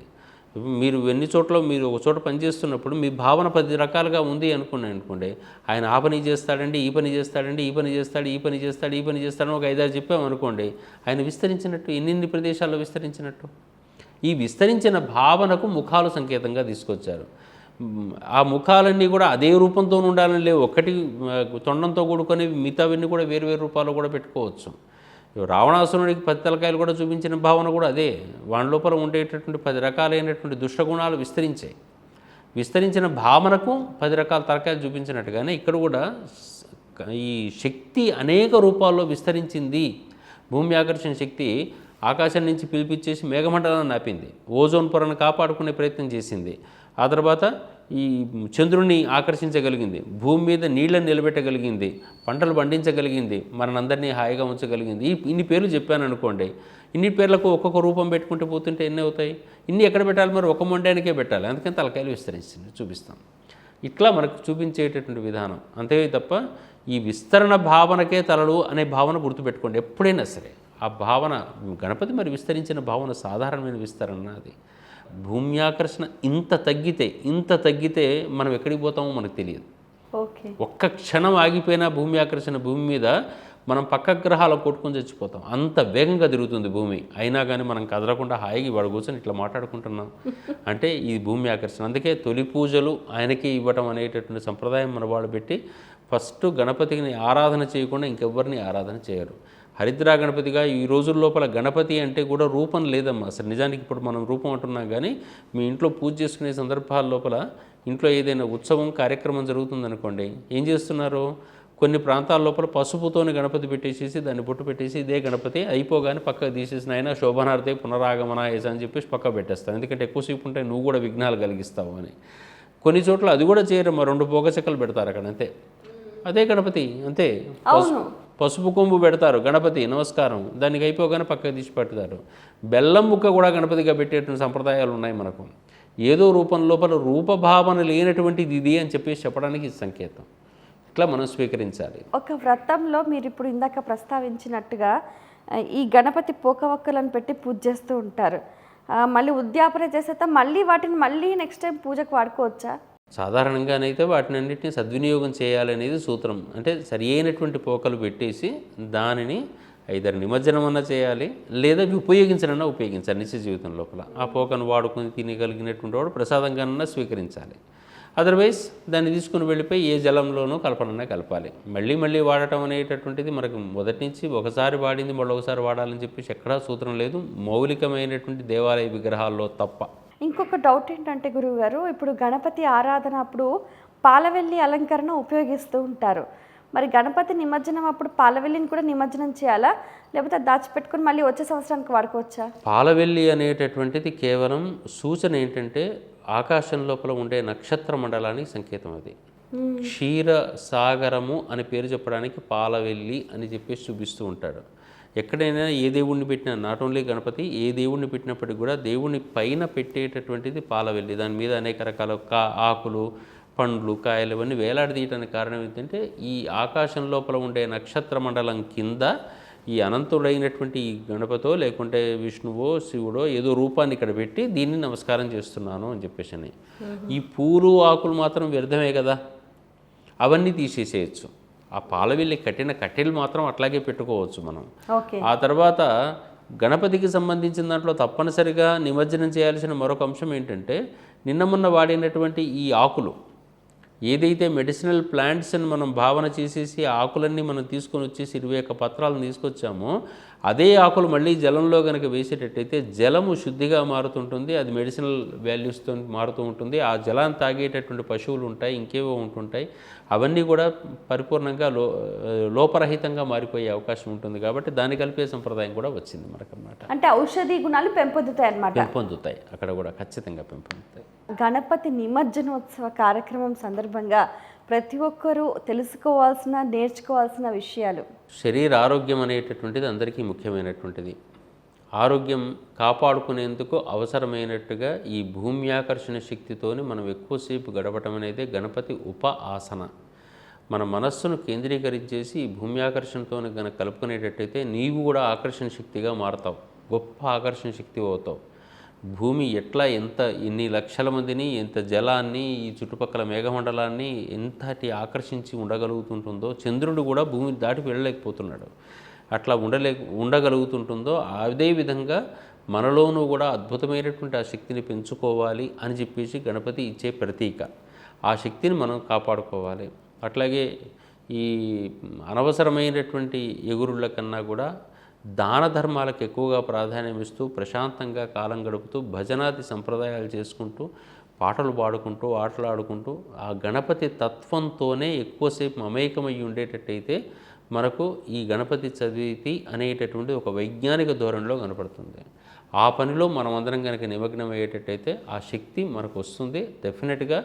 Speaker 2: మీరు ఎన్ని చోట్ల మీరు ఒక చోట పనిచేస్తున్నప్పుడు మీ భావన 10 రకాలుగా ఉంది అనుకోండి, ఆయన ఆ పని చేస్తాడండి, ఈ పని చేస్తాడండి, ఈ పని చేస్తాడు, ఈ పని చేస్తాడు, ఈ పని చేస్తాడని ఒక 5-6 చెప్పామనుకోండి, ఆయన విస్తరించినట్టు. ఎన్ని ప్రదేశాల్లో విస్తరించినట్టు? ఈ విస్తరించిన భావనకు ముఖాలు సంకేతంగా తీసుకొచ్చారు. ఆ ముఖాలన్నీ కూడా అదే రూపంతో ఉండాలని లేవు. ఒకటి తొండంతో కూడుకొని మిగతావన్నీ కూడా వేరు రూపాల్లో కూడా పెట్టుకోవచ్చు. రావణాసురుడికి 10 తలకాయలు కూడా చూపించిన భావన కూడా అదే. వాని లోపల ఉండేటటువంటి 10 రకాలైనటువంటి దుష్టగుణాలు విస్తరించాయి. విస్తరించిన భావనకు 10 రకాల తలకాయలు చూపించినట్టుగానే ఇక్కడ కూడా ఈ శక్తి అనేక రూపాల్లో విస్తరించింది. భూమి ఆకర్షణ శక్తి ఆకాశం నుంచి పిలిపించేసి మేఘమండలాన్ని నాపింది, ఓజోన్ పొరను కాపాడుకునే ప్రయత్నం చేసింది. ఆ తర్వాత ఈ చంద్రుడిని ఆకర్షించగలిగింది, భూమి మీద నీళ్ళని నిలబెట్టగలిగింది, పంటలు పండించగలిగింది, మనందరినీ హాయిగా ఉంచగలిగింది. ఇన్ని పేర్లు చెప్పాను అనుకోండి, ఇన్ని పేర్లకు ఒక్కొక్క రూపం పెట్టుకుంటూ పోతుంటే ఎన్ని అవుతాయి? ఇన్ని ఎక్కడ పెట్టాలి? మరి ఒక మొండానికే పెట్టాలి. అందుకని తలకాయలు విస్తరించింది చూపిస్తాం. ఇట్లా మనకు చూపించేటటువంటి విధానం అంతే తప్ప ఈ విస్తరణ భావనకే తలలు అనే భావన గుర్తుపెట్టుకోండి ఎప్పుడైనా సరే. ఆ భావన గణపతి మరి విస్తరించిన భావన సాధారణమైన విస్తరణ. అది భూమ్యాకర్షణ ఇంత తగ్గితే మనం ఎక్కడికి పోతామో మనకు తెలియదు.
Speaker 1: ఓకే.
Speaker 2: ఒక్క క్షణం ఆగిపోయినా భూమి ఆకర్షణ భూమి మీద మనం పక్క గ్రహాలకు కొట్టుకొని చచ్చిపోతాం. అంత వేగంగా తిరుగుతుంది భూమి. అయినా కానీ మనం కదలకుండా హాయిగా వాడు కూర్చొని ఇట్లా మాట్లాడుకుంటున్నాం అంటే ఈ భూమి ఆకర్షణ. అందుకే తొలి పూజలు ఆయనకి ఇవ్వటం అనేటటువంటి సంప్రదాయం మన వాళ్ళు పెట్టి ఫస్ట్ గణపతిని ఆరాధన చేయకుండా ఇంకెవ్వరిని ఆరాధన చేయరు. హరిద్రా గణపతిగా ఈ రోజుల లోపల గణపతి అంటే కూడా రూపం లేదమ్మా అసలు. నిజానికి ఇప్పుడు మనం రూపం అంటున్నాం కానీ మీ ఇంట్లో పూజ చేసుకునే సందర్భాల లోపల ఇంట్లో ఏదైనా ఉత్సవం కార్యక్రమం జరుగుతుందనుకోండి, ఏం చేస్తున్నారు? కొన్ని ప్రాంతాల లోపల పసుపుతోని గణపతి పెట్టేసేసి దాన్ని బొట్టు పెట్టేసి ఇదే గణపతి అయిపోగానే పక్కకు తీసేసిన ఆయన శోభనార్థే పునరాగమనాయస అని చెప్పేసి పక్క పెట్టేస్తాను. ఎందుకంటే ఎక్కువసేపు ఉంటే నువ్వు కూడా విఘ్నాలు కలిగిస్తావు అని. కొన్ని చోట్ల అది కూడా చేయరమ్మా, 2 పోగ చెక్కలు పెడతారు అక్కడ అంతే. అదే గణపతి అంతే. పసుపు కొమ్ము పెడతారు గణపతి నమస్కారం, దానికి అయిపోగానే పక్కకు తీసి పెడతారు. బెల్లం ముక్క కూడా గణపతిగా పెట్టేటువంటి సంప్రదాయాలు ఉన్నాయి మనకు. ఏదో రూపం లోపల రూపభావన లేనటువంటిది ఇది అని చెప్పేసి చెప్పడానికి ఇది సంకేతం. ఇట్లా మనం స్వీకరించాలి.
Speaker 1: ఒక వ్రతంలో మీరు ఇప్పుడు ఇందాక ప్రస్తావించినట్టుగా ఈ గణపతి పోకవక్కలను పెట్టి పూజ చేస్తూ ఉంటారు. మళ్ళీ ఉద్యాపన చేసేత మళ్ళీ వాటిని మళ్ళీ నెక్స్ట్ టైం పూజకు వాడుకోవచ్చా?
Speaker 2: సాధారణంగానైతే వాటిని అన్నింటినీ సద్వినియోగం చేయాలనేది సూత్రం. అంటే సరి అయినటువంటి పోకలు పెట్టేసి దానిని ఐదరు నిమజ్జనం అన్నా చేయాలి, లేదా ఉపయోగించాలన్నా ఉపయోగించాలి. నిత్య జీవితం లోపల ఆ పోకను వాడుకొని తినగలిగినటువంటి వాడు ప్రసాదంగానన్నా స్వీకరించాలి. అదర్వైజ్ దాన్ని తీసుకుని వెళ్ళిపోయి ఏ జలంలోనూ కలపనన్నా కలపాలి. మళ్ళీ మళ్ళీ వాడటం అనేటటువంటిది మనకు మొదటి నుంచి ఒకసారి వాడింది మళ్ళీ ఒకసారి వాడాలని చెప్పేసి ఎక్కడా సూత్రం లేదు, మౌలికమైనటువంటి దేవాలయ విగ్రహాల్లో తప్ప.
Speaker 1: ఇంకొక డౌట్ ఏంటంటే గురువుగారు, ఇప్పుడు గణపతి ఆరాధన అప్పుడు పాలవెల్లి అలంకరణ ఉపయోగిస్తూ ఉంటారు. మరి గణపతి నిమజ్జనం అప్పుడు పాలవెల్లిని కూడా నిమజ్జనం చేయాలా, లేకపోతే దాచిపెట్టుకుని మళ్ళీ వచ్చే సంవత్సరానికి వాడుకోవచ్చా?
Speaker 2: పాలవెల్లి అనేటటువంటిది కేవలం సూచన ఏంటంటే ఆకాశం లోపల ఉండే నక్షత్ర మండలానికి సంకేతం. అది క్షీర సాగరము అని పేరు చెప్పడానికి పాలవెల్లి అని చెప్పేసి చూపిస్తూ ఉంటాడు. ఎక్కడైనా ఏ దేవుణ్ణి పెట్టినా, నాట్ ఓన్లీ గణపతి, ఏ దేవుణ్ణి పెట్టినప్పటికీ కూడా దేవుని పైన పెట్టేటటువంటిది పాలవెల్లి. దాని మీద అనేక రకాల ఆకులు, పండ్లు, కాయలు ఇవన్నీ వేలాడదీయటానికి కారణం ఏంటంటే ఈ ఆకాశం లోపల ఉండే నక్షత్ర మండలం కింద ఈ అనంతుడైనటువంటి ఈ గణపతో లేకుంటే విష్ణువో శివుడో ఏదో రూపాన్ని ఇక్కడ పెట్టి దీన్ని నమస్కారం చేస్తున్నాను అని చెప్పేసి. ఈ పూలు ఆకులు మాత్రం వ్యర్థమే కదా, అవన్నీ తీసేసేయచ్చు. ఆ పాలవెల్లి కట్టిన కట్టెలు మాత్రం అట్లాగే పెట్టుకోవచ్చు మనం. ఆ తర్వాత గణపతికి సంబంధించిన దాంట్లో తప్పనిసరిగా నిమజ్జనం చేయాల్సిన మరొక అంశం ఏంటంటే నిన్న మొన్న వాడినటువంటి ఈ ఆకులు, ఏదైతే మెడిసినల్ ప్లాంట్స్ అని మనం భావన చేసేసి ఆకులన్నీ మనం తీసుకొని వచ్చేసి 21 పత్రాలను తీసుకొచ్చామో అదే ఆకులు మళ్ళీ జలంలో కనుక వేసేటట్టయితే జలము శుద్ధిగా మారుతుంటుంది, అది మెడిసినల్ వాల్యూస్తో మారుతూ ఉంటుంది. ఆ జలాన్ని తాగేటటువంటి పశువులు ఉంటాయి, ఇంకేవో ఉంటుంటాయి, అవన్నీ కూడా పరిపూర్ణంగా లోపరహితంగా మారిపోయే అవకాశం ఉంటుంది. కాబట్టి దాన్ని కలిపే సంప్రదాయం కూడా వచ్చింది మనకన్నమాట.
Speaker 1: అంటే ఔషధీ గుణాలు పెంపొందుతాయి అన్నమాట.
Speaker 2: పెంపొందుతాయి, అక్కడ కూడా ఖచ్చితంగా పెంపొందుతాయి.
Speaker 1: గణపతి నిమజ్జనోత్సవ కార్యక్రమం సందర్భంగా ప్రతి ఒక్కరూ తెలుసుకోవాల్సిన, నేర్చుకోవాల్సిన విషయాలు.
Speaker 2: శరీర ఆరోగ్యం అనేటటువంటిది అందరికీ ముఖ్యమైనటువంటిది. ఆరోగ్యం కాపాడుకునేందుకు అవసరమైనట్టుగా ఈ భూమి ఆకర్షణ శక్తితోని మనం ఎక్కువసేపు గడపటం అనేది గణపతి ఉప ఆసన. మన మనస్సును కేంద్రీకరించేసి ఈ భూమి ఆకర్షణతో కనుక కలుపుకునేటట్టయితే నీవు కూడా ఆకర్షణ శక్తిగా మారతావు, గొప్ప ఆకర్షణ శక్తి అవుతావు. భూమి ఎట్లా ఎన్ని లక్షల మందిని, ఎంత జలాన్ని, ఈ చుట్టుపక్కల మేఘమండలాన్ని ఎంతటి ఆకర్షించి ఉండగలుగుతుంటుందో, చంద్రుడు కూడా భూమిని దాటి వెళ్ళలేకపోతున్నాడు. అట్లా ఉండగలుగుతుంటుందో అదే విధంగా మనలోనూ కూడా అద్భుతమైనటువంటి ఆ శక్తిని పెంచుకోవాలి అని చెప్పేసి గణపతి ఇచ్చే ప్రతీక. ఆ శక్తిని మనం కాపాడుకోవాలి. అట్లాగే ఈ అనవసరమైనటువంటి ఎగురుల కన్నా కూడా దాన ధర్మాలకు ఎక్కువగా ప్రాధాన్యం ఇస్తూ ప్రశాంతంగా కాలం గడుపుతూ భజనాది సంప్రదాయాలు చేసుకుంటూ పాటలు పాడుకుంటూ ఆటలాడుకుంటూ ఆ గణపతి తత్వంతోనే ఎక్కువసేపు మమేకమై ఉండేటట్టయితే మనకు ఈ గణపతి చవితి అనేటటువంటి ఒక వైజ్ఞానిక ధోరణిలో కనపడుతుంది. ఆ పనిలో మనం అందరం కనుక నిమగ్నం అయ్యేటట్టయితే ఆ శక్తి మనకు వస్తుంది. డెఫినెట్గా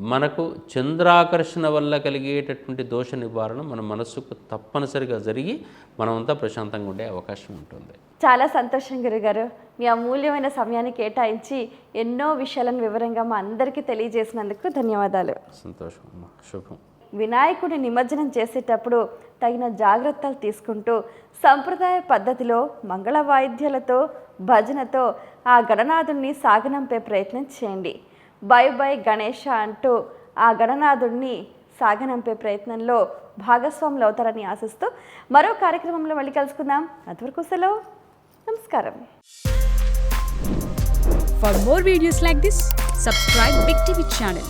Speaker 2: మనకు చంద్రాకర్షణ వల్ల కలిగేటటువంటి దోష నివారణ మన మనస్సుకు తప్పనిసరిగా జరిగి మనమంతా ప్రశాంతంగా ఉండే అవకాశం ఉంటుంది.
Speaker 1: చాలా సంతోషం గురుగారు, మీ అమూల్యమైన సమయాన్ని కేటాయించి ఎన్నో విషయాలను వివరంగా మా అందరికీ తెలియజేసినందుకు ధన్యవాదాలు.
Speaker 2: సంతోషం అమ్మా, శుభం.
Speaker 1: వినాయకుడి నిమజ్జనం చేసేటప్పుడు తగిన జాగ్రత్తలు తీసుకుంటూ సంప్రదాయ పద్ధతిలో మంగళ వాయిద్యాలతో భజనతో ఆ గణనాథుడిని సాగనంపే ప్రయత్నం చేయండి. బై బై గణేష అంటూ ఆ గణనాథుడిని సాగనంపే ప్రయత్నంలో భాగస్వాములు అవుతారని ఆశిస్తూ మరో కార్యక్రమంలో మళ్ళీ కలుసుకుందాం. అంతవరకు సెలవు, నమస్కారం.
Speaker 3: For more videos like this, subscribe Big TV channel.